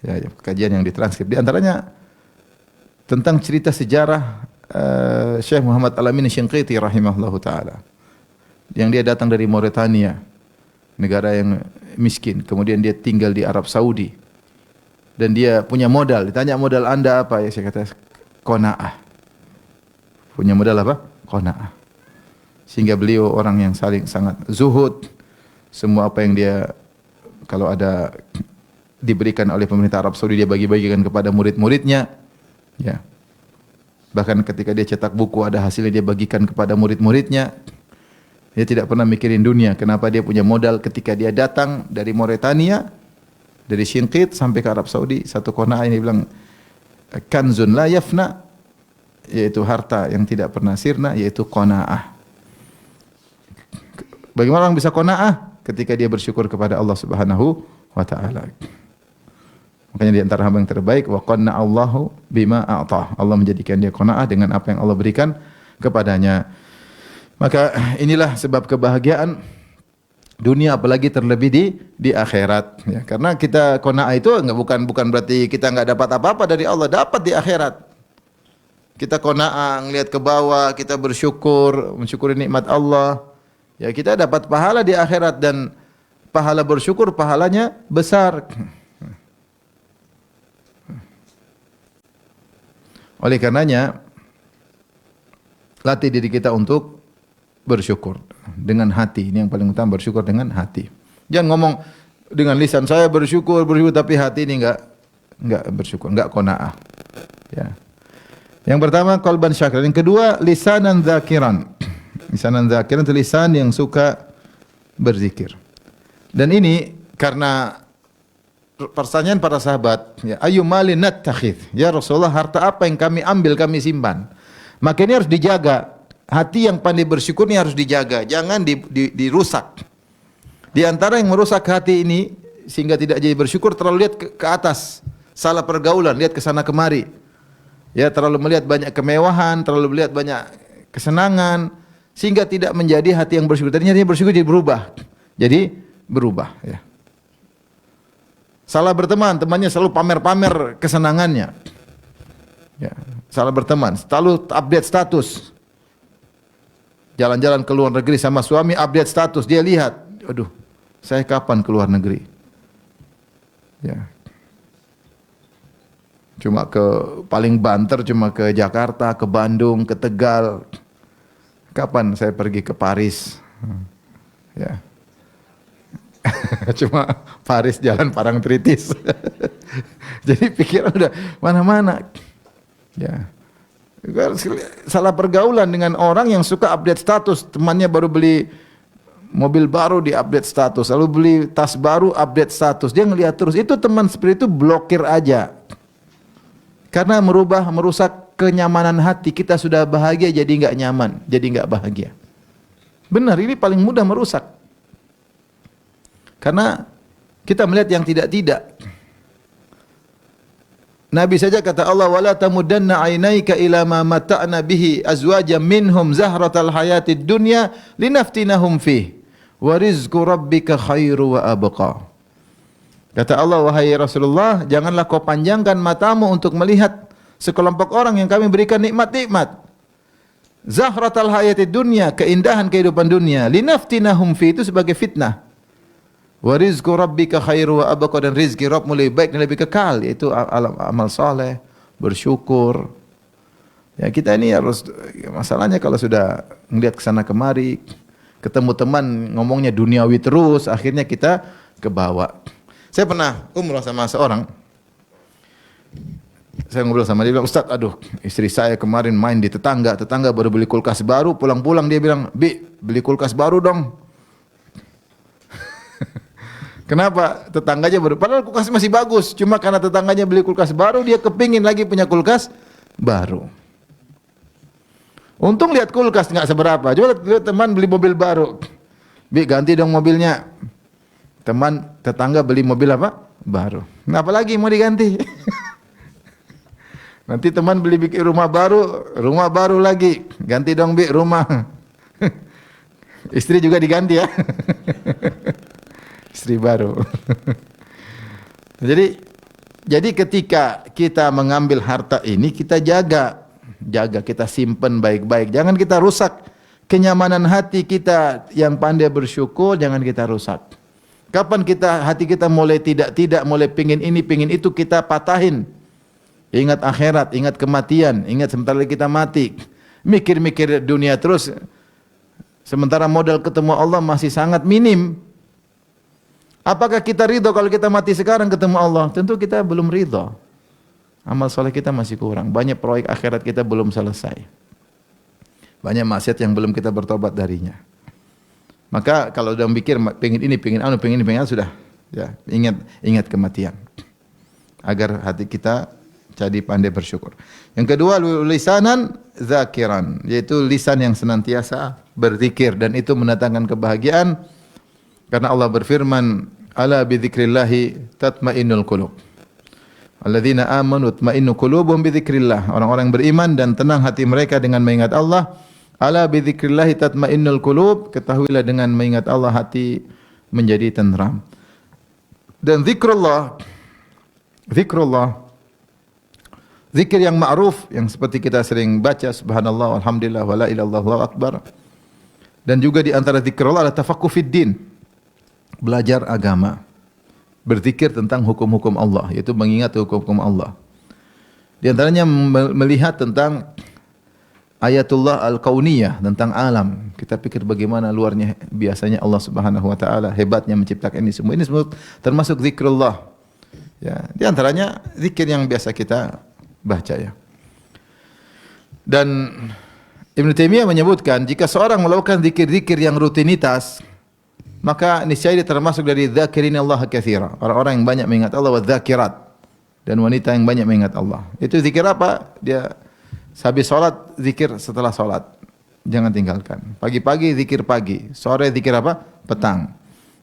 Ya, kajian yang ditranskrip. Di antaranya tentang cerita sejarah Syekh Muhammad Al-Amin Syinqiti rahimahullahu taala. Yang dia datang dari Mauritania, negara yang miskin, kemudian dia tinggal di Arab Saudi. Dan dia punya modal, ditanya modal Anda apa? Ya saya kata qanaah. Punya modal apa? Qanaah. Sehingga beliau orang yang sangat zuhud. Semua apa yang dia kalau ada diberikan oleh pemerintah Arab Saudi dia bagi-bagikan kepada murid-muridnya. Ya. Bahkan ketika dia cetak buku ada hasilnya dia bagikan kepada murid-muridnya. Dia tidak pernah mikirin dunia. Kenapa dia punya modal ketika dia datang dari Mauritania, dari Syinqit sampai ke Arab Saudi, satu qanaah ini bilang kanzun la yafna, yaitu harta yang tidak pernah sirna, yaitu qanaah. Bagaimana orang bisa qanaah? Ketika dia bersyukur kepada Allah Subhanahu wa taala. Makanya di antara hamba yang terbaik wa qanna Allahu bima a'ta. Allah menjadikan dia qanaah dengan apa yang Allah berikan kepadanya. Maka inilah sebab kebahagiaan dunia apalagi terlebih di akhirat ya. Karena kita qanaah itu bukan berarti kita enggak dapat apa-apa dari Allah, dapat di akhirat. Kita qanaah ngelihat ke bawah, kita bersyukur, mensyukuri nikmat Allah. Ya kita dapat pahala di akhirat dan pahala bersyukur pahalanya besar. Oleh karenanya latih diri kita untuk bersyukur dengan hati. Ini yang paling utama, bersyukur dengan hati. Jangan ngomong dengan lisan saya bersyukur tapi hati ini enggak bersyukur, enggak qanaah. Ya. Yang pertama qalban syakiran, yang kedua lisanan dzakiran. Lisanan dzakiran itu lisan yang suka berzikir. Dan ini karena pertanyaan para sahabat, ya ayu malin nattakhidh? Ya Rasulullah, harta apa yang kami ambil, kami simpan? Maka ini harus dijaga. Hati yang pandai bersyukur ini harus dijaga, jangan dirusak. Di antara yang merusak hati ini sehingga tidak jadi bersyukur, terlalu lihat ke atas, salah pergaulan, lihat ke sana kemari. Ya, terlalu melihat banyak kemewahan, terlalu melihat banyak kesenangan sehingga tidak menjadi hati yang bersyukur. Tadinya hatinya bersyukur jadi berubah. Jadi berubah, ya. Salah berteman, temannya selalu pamer-pamer kesenangannya. Ya, salah berteman, selalu update status. Jalan-jalan ke luar negeri sama suami, update status, dia lihat, aduh, saya kapan ke luar negeri? Ya. Cuma paling banter cuma ke Jakarta, ke Bandung, ke Tegal. Kapan saya pergi ke Paris? Ya. Cuma Paris jalan Parangtritis. Jadi pikiran udah mana-mana. Ya. Salah pergaulan dengan orang yang suka update status. Temannya baru beli mobil baru, di update status. Lalu beli tas baru, update status. Dia ngelihat terus. Itu teman seperti itu blokir aja. Karena merusak kenyamanan hati. Kita sudah bahagia jadi enggak nyaman, jadi enggak bahagia. Benar, ini paling mudah merusak. Karena kita melihat yang tidak-tidak. Nabi saja kata Allah, wala tamuddanna ainaika ila ma mata'na bihi azwajan minhum zahratal hayatid dunya linaftinahum fih wa rizqu rabbika khairu wa abqa. Kata Allah, wahai Rasulullah, janganlah kau panjangkan matamu untuk melihat sekelompok orang yang kami berikan nikmat-nikmat. Zahratal hayatid dunya, keindahan kehidupan dunia, linaftinahum fih, itu sebagai fitnah. Wa rizqu rabbika khairu wa abqa, dan rizki Rabbmu lebih baik dan lebih kekal, yaitu amal saleh, bersyukur. Ya kita ini harus, masalahnya kalau sudah ngeliat ke sana kemari, ketemu teman ngomongnya duniawi terus, akhirnya kita kebawa. Saya pernah umroh sama seorang, saya ngobrol sama dia, bilang, Ustaz, aduh, istri saya kemarin main di tetangga, tetangga baru beli kulkas baru, pulang-pulang dia bilang, Bi, beli kulkas baru dong. Kenapa? Tetangganya baru, padahal kulkas masih bagus, cuma karena tetangganya beli kulkas baru, dia kepingin lagi punya kulkas baru. Untung lihat kulkas nggak seberapa, coba lihat teman beli mobil baru, Bi, ganti dong mobilnya. Teman tetangga beli mobil apa? Baru. Kenapa lagi mau diganti? Nanti teman beli bikin rumah baru lagi, ganti dong Bi rumah. Istri juga diganti ya. Istri baru. Jadi ketika kita mengambil harta ini, kita jaga, kita simpen baik-baik. Jangan kita rusak kenyamanan hati kita yang pandai bersyukur, jangan kita rusak. Kapan hati kita mulai tidak mulai pingin ini, pingin itu, kita patahin. Ingat akhirat, ingat kematian, ingat sebentar lagi kita mati. Mikir-mikir dunia terus, sementara modal ketemu Allah masih sangat minim. Apakah kita ridho kalau kita mati sekarang ketemu Allah? Tentu kita belum ridho. Amal soleh kita masih kurang. Banyak proyek akhirat kita belum selesai. Banyak maksiat yang belum kita bertobat darinya. Maka kalau udah mikir pengen ini, pengen anu, pengen ini, pengen anu, sudah. Ya, ingat kematian. Agar hati kita jadi pandai bersyukur. Yang kedua, lisanan zakiran, yaitu lisan yang senantiasa berzikir, dan itu mendatangkan kebahagiaan. Karena Allah berfirman, ala bidzikrillahi tatmainnul qulub. Alladzina amanu tatmainnu qulubuhum bidzikrillah. Orang-orang beriman dan tenang hati mereka dengan mengingat Allah. Ala bidzikrillahi tatmainnul qulub. Ketahuilah dengan mengingat Allah hati menjadi tenteram. Dan zikrullah, zikir yang ma'ruf, yang seperti kita sering baca, subhanallah, alhamdulillah, wa la ilaha illallah, Allahu akbar. Dan juga di antara zikrullah adalah tafaqquh fid din. Belajar agama. Berzikir tentang hukum-hukum Allah, yaitu mengingat hukum-hukum Allah. Di antaranya melihat tentang ayatullah al-kauniyah, tentang alam. Kita pikir bagaimana luarnya biasanya Allah Subhanahu wa taala, hebatnya menciptakan ini semua. Ini semua termasuk zikrullah. Ya, di antaranya zikir yang biasa kita baca ya. Dan Ibnu Taimiyah menyebutkan jika seorang melakukan zikir-zikir yang rutinitas, maka niscaya dia termasuk dari dzakirin Allah katsira, orang-orang yang banyak mengingat Allah, wa dzakirat, dan wanita yang banyak mengingat Allah. Itu zikir apa? Dia habis salat zikir setelah salat. Jangan tinggalkan. Pagi-pagi zikir pagi, sore zikir apa? Petang.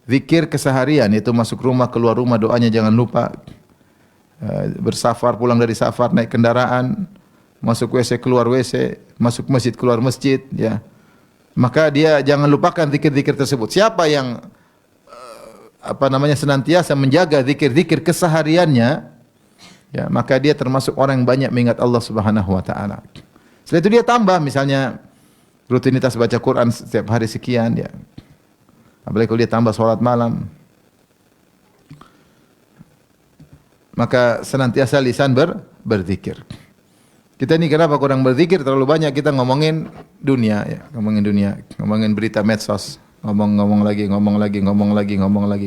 Zikir keseharian, itu masuk rumah, keluar rumah doanya jangan lupa. Bersafar, pulang dari safar, naik kendaraan, masuk WC, keluar WC, masuk masjid, keluar masjid, ya. Maka dia jangan lupakan zikir-zikir tersebut. Siapa yang senantiasa menjaga zikir-zikir kesehariannya, ya, maka dia termasuk orang yang banyak mengingat Allah Subhanahu wa taala. Setelah itu dia tambah, misalnya rutinitas baca Quran setiap hari sekian, ya. Apalagi kalau dia tambah salat malam, maka senantiasa lisan berzikir. Kita ini kenapa kurang berzikir? Terlalu banyak kita ngomongin dunia, ya, ngomongin berita medsos, ngomong lagi.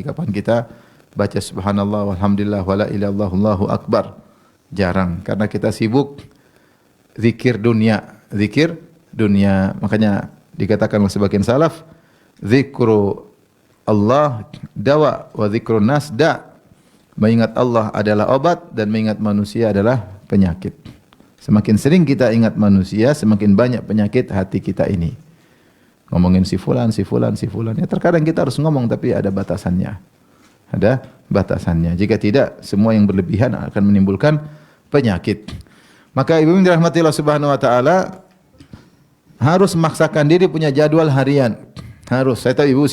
Kapan kita baca subhanallah, walhamdulillah, wala ilaha illallah, Allahu akbar? Jarang, karena kita sibuk zikir dunia. Makanya dikatakan oleh sebagian salaf, zikru Allah dawa wa zikrun nas da. Mengingat Allah adalah obat dan mengingat manusia adalah penyakit. Semakin sering kita ingat manusia, semakin banyak penyakit hati kita ini. Ngomongin si fulan. Ya, terkadang kita harus ngomong tapi ada batasannya. Jika tidak, semua yang berlebihan akan menimbulkan penyakit. Maka ibu dirahmati Allah Subhanahu wa taala harus memaksakan diri punya jadwal harian. Harus. Saya tahu ibu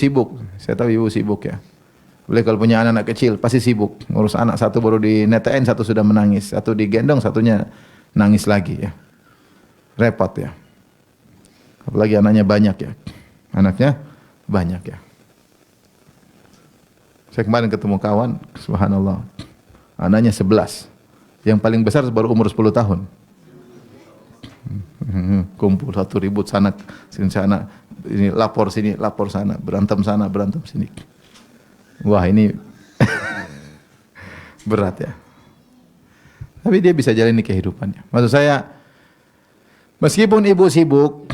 sibuk ya. Boleh kalau punya anak kecil pasti sibuk. Ngurus anak satu baru di netain, satu sudah menangis, satu digendong, satunya nangis lagi ya. Repot ya. Apalagi anaknya banyak ya. Saya kemarin ketemu kawan, subhanallah. Anaknya 11. Yang paling besar baru umur 10 tahun. Kumpul satu ribut sana sini sana, ini lapor sini, lapor sana, berantem sana, berantem sini. Wah, ini berat ya. Tapi dia bisa jalani kehidupannya. Maksud saya, meskipun ibu sibuk,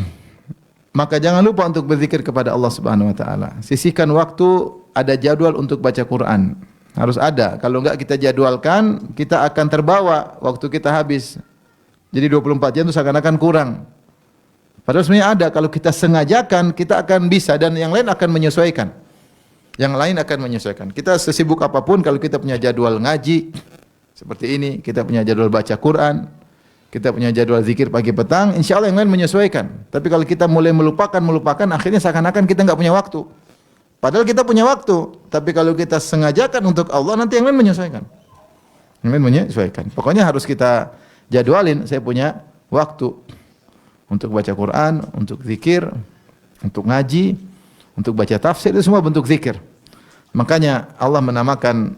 maka jangan lupa untuk berzikir kepada Allah Subhanahu wa taala. Sisihkan waktu, ada jadwal untuk baca Quran. Harus ada. Kalau enggak kita jadwalkan, kita akan terbawa, waktu kita habis. Jadi 24 jam itu seakan-akan kurang. Padahal sebenarnya ada, kalau kita sengajakan, kita akan bisa dan yang lain akan menyesuaikan. Yang lain akan menyesuaikan. Kita sesibuk apapun, kalau kita punya jadwal ngaji seperti ini, kita punya jadwal baca Quran, kita punya jadwal zikir pagi petang, insya Allah yang lain menyesuaikan. Tapi kalau kita mulai melupakan, akhirnya seakan-akan kita enggak punya waktu. Padahal kita punya waktu. Tapi kalau kita sengajakan untuk Allah, nanti yang lain menyesuaikan. Yang lain menyesuaikan. Pokoknya harus kita jadwalin, saya punya waktu untuk baca Quran, untuk zikir, untuk ngaji, untuk baca tafsir, itu semua bentuk zikir. Makanya Allah menamakan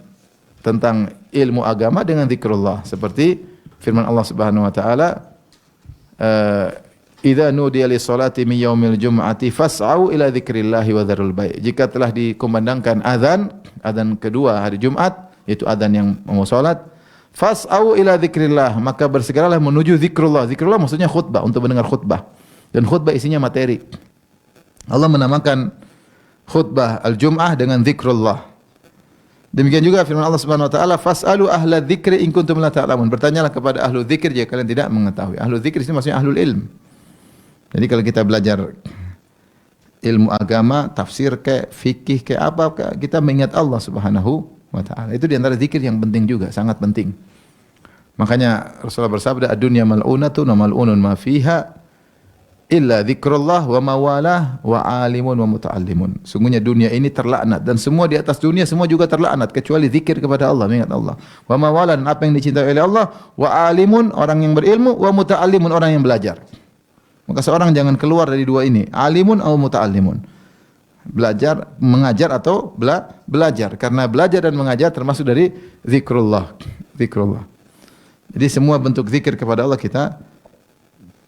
tentang ilmu agama dengan zikrullah, seperti firman Allah Subhanahu wa taala, "Idza nudiya lis-salati min yaumil jum'ati fas'au ila dzikrillahi wa dzarul bai'." Jika telah dikumandangkan azan kedua hari Jumat, yaitu azan yang mau salat, fas'au ila dzikrillah, maka bersegeralah menuju zikrullah. Zikrullah maksudnya khutbah, untuk mendengar khutbah. Dan khutbah isinya materi. Allah menamakan khutbah al-Jum'ah dengan zikrullah. Demikian juga firman Allah Subhanahu wa taala, "Fas'alu ahla dzikri in kuntum la ta'lamun." Bertanyalah kepada ahlu dzikir jika kalian tidak mengetahui. Ahlu dzikir ini maksudnya ahlul ilm. Jadi kalau kita belajar ilmu agama, tafsir ke, fikih ke apa ke, kita mengingat Allah Subhanahu wa taala. Itu di antara zikir yang penting juga, sangat penting. Makanya Rasulullah bersabda, "Ad-dunya mal'unatun wa mal'unun ma fiha illa dzikrullah wa mawalah wa alimun wa muta'allimun." Sungguhnya dunia ini terlaknat dan semua di atas dunia semua juga terlaknat kecuali zikir kepada Allah, mengingat Allah. Wa mawalah, dan apa yang dicintai oleh Allah, wa alimun, orang yang berilmu, wa muta'allimun, orang yang belajar. Maka seorang jangan keluar dari dua ini, alimun atau muta'allimun. Belajar, mengajar atau belajar, karena belajar dan mengajar termasuk dari zikrullah. Zikrullah. Jadi semua bentuk zikir kepada Allah kita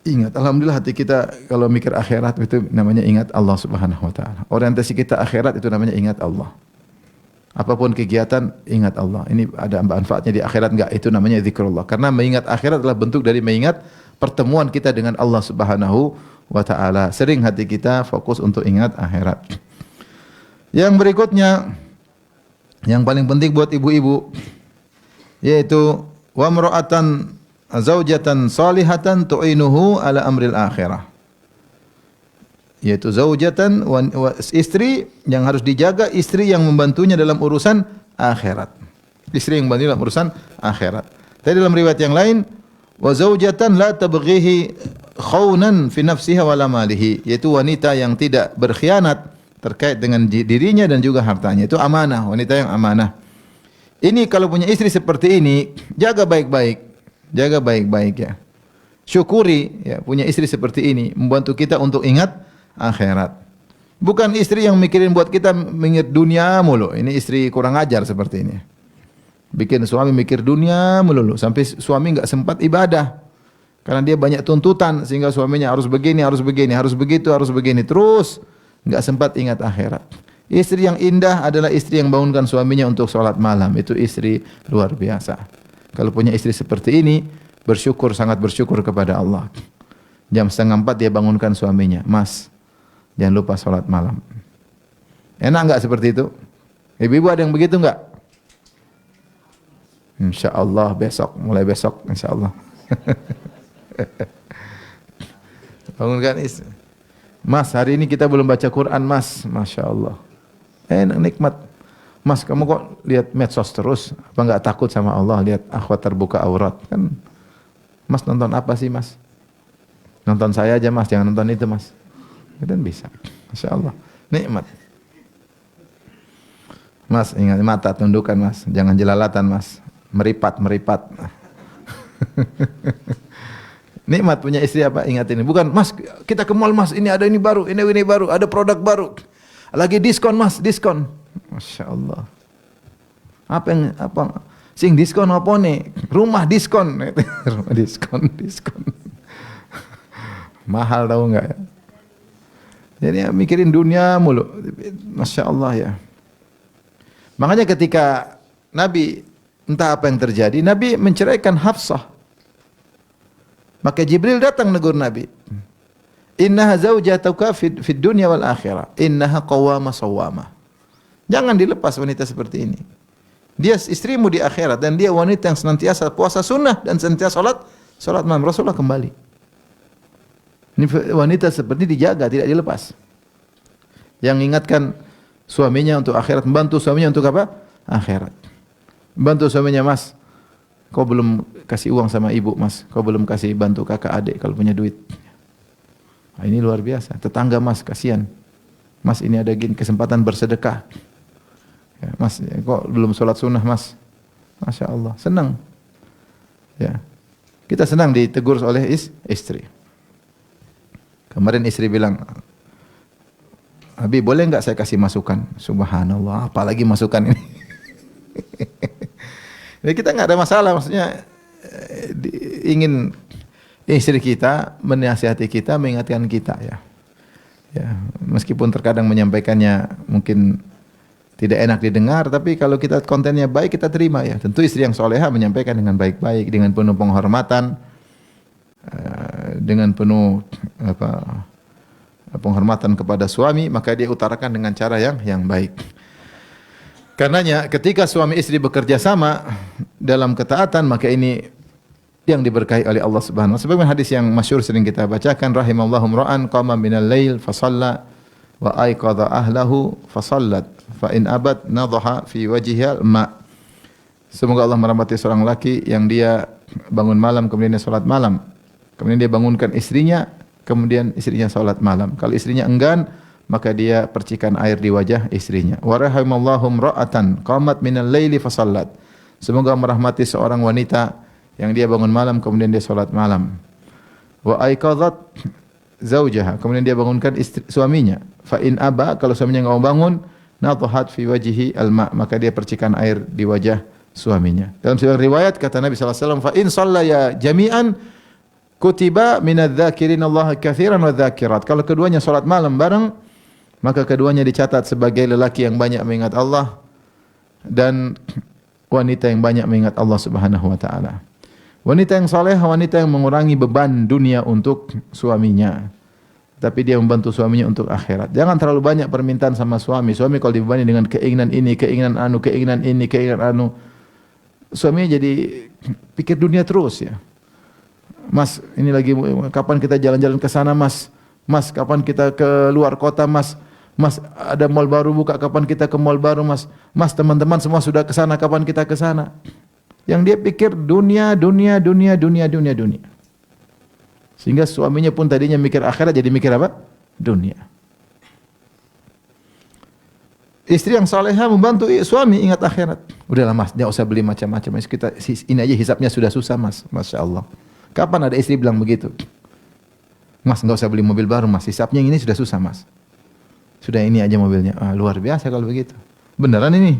ingat. Alhamdulillah hati kita kalau mikir akhirat itu namanya ingat Allah Subhanahu wa taala. Orientasi kita akhirat itu namanya ingat Allah. Apapun kegiatan ingat Allah. Ini ada manfaatnya di akhirat enggak? Itu namanya zikrullah. Karena mengingat akhirat adalah bentuk dari mengingat pertemuan kita dengan Allah Subhanahu wa taala. Sering hati kita fokus untuk ingat akhirat. Yang berikutnya yang paling penting buat ibu-ibu yaitu wa mar'atan zaujatan salihatan tu'inuhu ala amril akhirah. Yaitu zaujatan, istri yang harus dijaga, istri yang membantunya dalam urusan akhirat. Istri yang membantu dalam urusan akhirat. Tadi dalam riwayat yang lain, wa zaujatan la tabghihi khawnan fi nafsiha wala malihi, yaitu wanita yang tidak berkhianat terkait dengan dirinya dan juga hartanya. Itu amanah, wanita yang amanah. Ini kalau punya istri seperti ini, jaga baik-baik. Jaga baik-baik ya. Syukuri ya punya istri seperti ini, membantu kita untuk ingat akhirat. Bukan istri yang mikirin buat kita mengingat dunia mulu. Ini istri kurang ajar seperti ini. Bikin suami mikir dunia mulu sampai suami enggak sempat ibadah. Karena dia banyak tuntutan sehingga suaminya harus begini, harus begini, harus begitu, harus begini terus enggak sempat ingat akhirat. Istri yang indah adalah istri yang bangunkan suaminya untuk sholat malam. Itu istri luar biasa. Kalau punya istri seperti ini, bersyukur, sangat bersyukur kepada Allah. Jam 3:30 dia bangunkan suaminya, "Mas, jangan lupa sholat malam." Enak enggak seperti itu? Ibu-ibu ada yang begitu enggak? InsyaAllah besok, mulai besok insyaAllah. Bangunkan istri. "Mas, hari ini kita belum baca Quran, Mas." Masya Allah. Enak, nikmat. "Mas, kamu kok lihat medsos terus? Apa enggak takut sama Allah lihat akhwat terbuka aurat?" Kan, "Mas nonton apa sih, Mas?" "Nonton saya aja, Mas, jangan nonton itu, Mas." Dan bisa. Masya Allah. Nikmat. "Mas, ingat mata tundukkan, Mas. Jangan jelalatan, Mas. Meripat. Nikmat punya istri apa? Ingat ini. Bukan, "Mas, kita ke mall, Mas. Ini ada ini baru, ini baru, ada produk baru. Lagi diskon, Mas, diskon." Masya Allah. Apa sing diskon apa nih? Rumah diskon. Rumah diskon. Mahal tahu enggak ya? Jadi ya, mikirin dunia mulu. Masya Allah ya. Makanya ketika Nabi entah apa yang terjadi, Nabi menceraikan Hafsah. Maka Jibril datang negur Nabi. Innaha zaujatuka fid dunya wal akhirah. Innaha qawwama sawwama. Jangan dilepas wanita seperti ini. Dia istrimu di akhirat dan dia wanita yang senantiasa puasa sunnah dan senantiasa salat malam. Rasulullah kembali. Ini wanita seperti dijaga, tidak dilepas. Yang ingatkan suaminya untuk akhirat, membantu suaminya untuk apa? Akhirat. Bantu suaminya, Mas. Kau belum kasih uang sama ibu, Mas. Kau belum kasih bantu kakak adik kalau punya duit. Nah, ini luar biasa. Tetangga, Mas, kasihan. Mas, ini ada kesempatan bersedekah. Ya, Mas, kok belum sholat sunnah, Mas? Masya Allah, senang. Ya, kita senang ditegur oleh istri. Kemarin istri bilang, Abi boleh enggak saya kasih masukan? Subhanallah, apalagi masukan ini. Jadi kita enggak ada masalah, maksudnya ingin istri kita menasihati kita, mengingatkan kita ya. Ya, meskipun terkadang menyampaikannya mungkin tidak enak didengar, tapi kalau kita kontennya baik kita terima ya. Tentu istri yang soleha menyampaikan dengan baik-baik, dengan penuh penghormatan, dengan penuh penghormatan kepada suami, maka dia utarakan dengan cara yang baik. Karenanya ketika suami istri bekerja sama dalam ketaatan, maka ini yang diberkahi oleh Allah Subhanahu wa taala. Sebagaimana hadis yang masyhur sering kita bacakan, rahimallahu ra'an qama minal lail fa shalla wa aiqadha ahlahu fa shallat fa in abad nadhaha fi wajhiha ma. Semoga Allah merahmati seorang laki yang dia bangun malam kemudian dia salat malam. Kemudian dia bangunkan istrinya, kemudian istrinya salat malam. Kalau istrinya enggan, maka dia percikan air di wajah istrinya. Wa rahimallahu ra'atan qamat minal laili fa shallat. Semoga merahmati seorang wanita yang dia bangun malam kemudian dia salat malam. Wa aiqadhat zaujaha, kemudian dia bangunkan suaminya. Fa in aba, kalau suaminya enggak mau bangun, nadhahat fi wajhihi alma, maka dia percikan air di wajah suaminya. Dalam sebuah riwayat kata Nabi sallallahu alaihi wasallam, fa in shallaya jami'an kutiba minadz-dzakirin Allah katsiran wa dzakirat. Kalau keduanya salat malam bareng, maka keduanya dicatat sebagai lelaki yang banyak mengingat Allah dan wanita yang banyak mengingat Allah Subhanahu wa taala. Wanita yang saleh, wanita yang mengurangi beban dunia untuk suaminya, tapi dia membantu suaminya untuk akhirat. Jangan terlalu banyak permintaan sama suami. Suami kalau dibebani dengan keinginan ini, keinginan anu, keinginan ini, keinginan anu, suaminya jadi pikir dunia terus ya. Mas, ini lagi kapan kita jalan-jalan ke sana, Mas? Mas, kapan kita ke luar kota, Mas? Mas, ada mall baru buka, kapan kita ke mall baru, Mas? Mas, teman-teman semua sudah ke sana, kapan kita ke sana? Yang dia pikir dunia. Sehingga suaminya pun tadinya mikir akhirat jadi mikir apa? Dunia. Istri yang salehah membantu suami ingat akhirat. Udahlah, Mas, jangan usah beli macam-macam. Kita ini aja hisapnya sudah susah, Mas. Masya Allah. Kapan ada istri bilang begitu? Mas, enggak usah beli mobil baru, Mas. Hisapnya ini sudah susah, Mas. Sudah ini aja mobilnya. Ah, luar biasa kalau begitu. Beneran ini.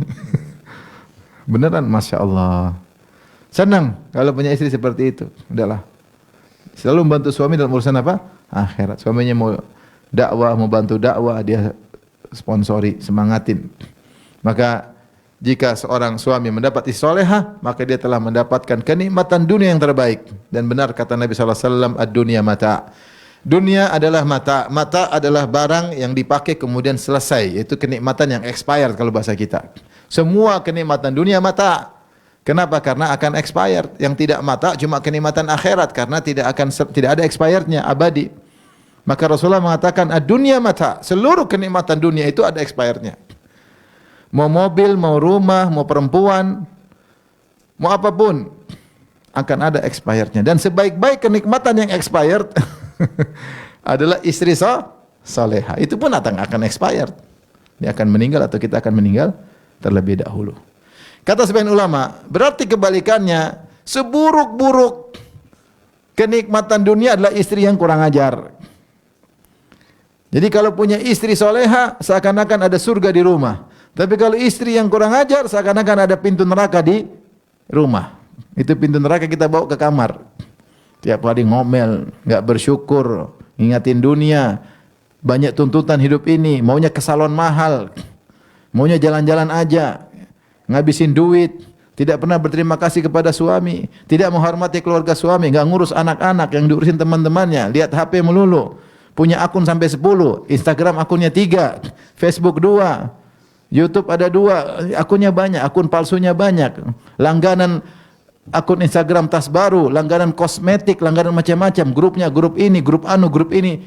Beneran, Masya Allah. Senang kalau punya istri seperti itu. Udahlah. Selalu membantu suami dalam urusan apa? Akhirat. Suaminya mau dakwah, mau bantu dakwah, dia sponsori, semangatin. Maka jika seorang suami mendapat istri salehah, maka dia telah mendapatkan kenikmatan dunia yang terbaik. Dan benar kata Nabi sallallahu alaihi wasallam, ad-dunya mata'. Dunia adalah mata. Mata adalah barang yang dipakai kemudian selesai. Itu kenikmatan yang expired kalau bahasa kita. Semua kenikmatan dunia mata. Kenapa? Karena akan expired. Yang tidak mata cuma kenikmatan akhirat karena tidak ada expirednya, abadi. Maka Rasulullah mengatakan ad-dunya mata. Seluruh kenikmatan dunia itu ada expirednya. Mau mobil, mau rumah, mau perempuan, mau apapun akan ada expirednya. Dan sebaik-baik kenikmatan yang expired adalah istri salehah. Itu pun akan expired. Dia akan meninggal atau kita akan meninggal terlebih dahulu. Kata sebagian ulama, berarti kebalikannya, seburuk-buruk kenikmatan dunia adalah istri yang kurang ajar. Jadi kalau punya istri soleha, seakan-akan ada surga di rumah. Tapi kalau istri yang kurang ajar, seakan-akan ada pintu neraka di rumah. Itu pintu neraka kita bawa ke kamar. Tiap hari ngomel, enggak bersyukur, ngingatin dunia, banyak tuntutan hidup ini, maunya ke salon mahal, maunya jalan-jalan aja, ngabisin duit, tidak pernah berterima kasih kepada suami, tidak menghormati keluarga suami, enggak ngurus anak-anak yang diurusin teman-temannya, lihat HP melulu, punya akun sampai 10, Instagram akunnya 3, Facebook 2, YouTube ada 2, akunnya banyak, akun palsunya banyak, langganan akun Instagram tas baru, langganan kosmetik, langganan macam-macam, grupnya grup ini, grup anu, grup ini.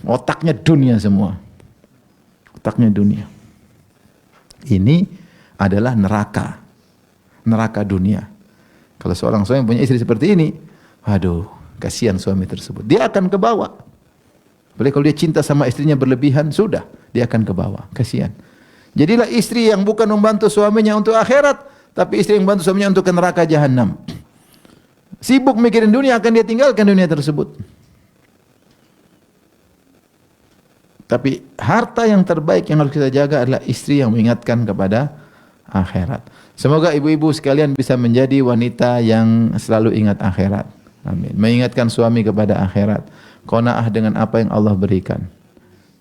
Otaknya dunia semua. Otaknya dunia. Ini adalah neraka. Neraka dunia. Kalau seorang suami punya istri seperti ini, waduh, kasihan suami tersebut. Dia akan ke bawah. Apalagi kalau dia cinta sama istrinya berlebihan, sudah, dia akan ke bawah. Kasihan. Jadilah istri yang bukan membantu suaminya untuk akhirat, tapi istri yang membantu suaminya untuk ke neraka jahanam. Sibuk mikirin dunia, akan dia tinggalkan dunia tersebut. Tapi harta yang terbaik yang harus kita jaga adalah istri yang mengingatkan kepada akhirat. Semoga ibu-ibu sekalian bisa menjadi wanita yang selalu ingat akhirat. Amin. Mengingatkan suami kepada akhirat. Qanaah dengan apa yang Allah berikan.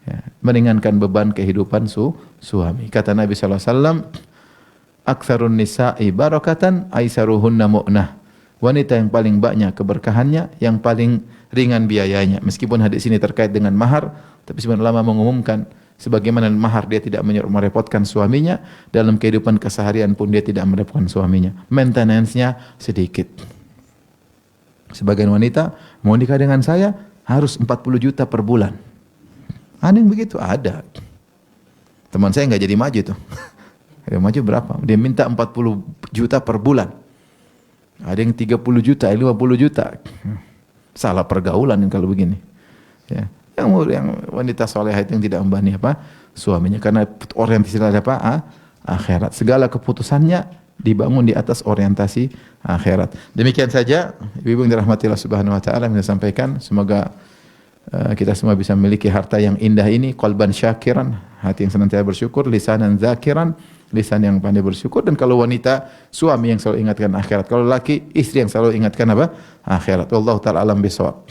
Ya. Meringankan beban kehidupan suami. Kata Nabi SAW, aktsarun nisa'i barakatan aisaruhunna mu'nah. Wanita yang paling banyak keberkahannya, yang paling ringan biayanya. Meskipun hadis ini terkait dengan mahar, tapi sebenarnya ulama mengumumkan sebagaimana mahar dia tidak merepotkan suaminya, dalam kehidupan keseharian pun dia tidak merepotkan suaminya. Maintenance-nya sedikit. Sebagian wanita mau nikah dengan saya harus 40 juta per bulan. Ada yang begitu? Ada. Teman saya nggak jadi maju tuh. Dia maju berapa? Dia minta 40 juta per bulan. Ada yang 30 juta, 50 juta. Salah pergaulan kalau begini. Ya. Yang wanita solehah itu yang tidak membebani apa? Suaminya. Karena orientasinya apa? Akhirat. Segala keputusannya dibangun di atas orientasi akhirat. Demikian saja, ibu-ibu yang dirahmati Allah Subhanahu wa taala, yang saya sampaikan. Semoga kita semua bisa memiliki harta yang indah ini, qalban syakiran, hati yang senantiasa bersyukur, lisanan zakiran, lisan yang pandai bersyukur. Dan kalau wanita, suami yang selalu ingatkan akhirat. Kalau laki, istri yang selalu ingatkan apa? Akhirat. Wallahu ta'ala alam bisawab.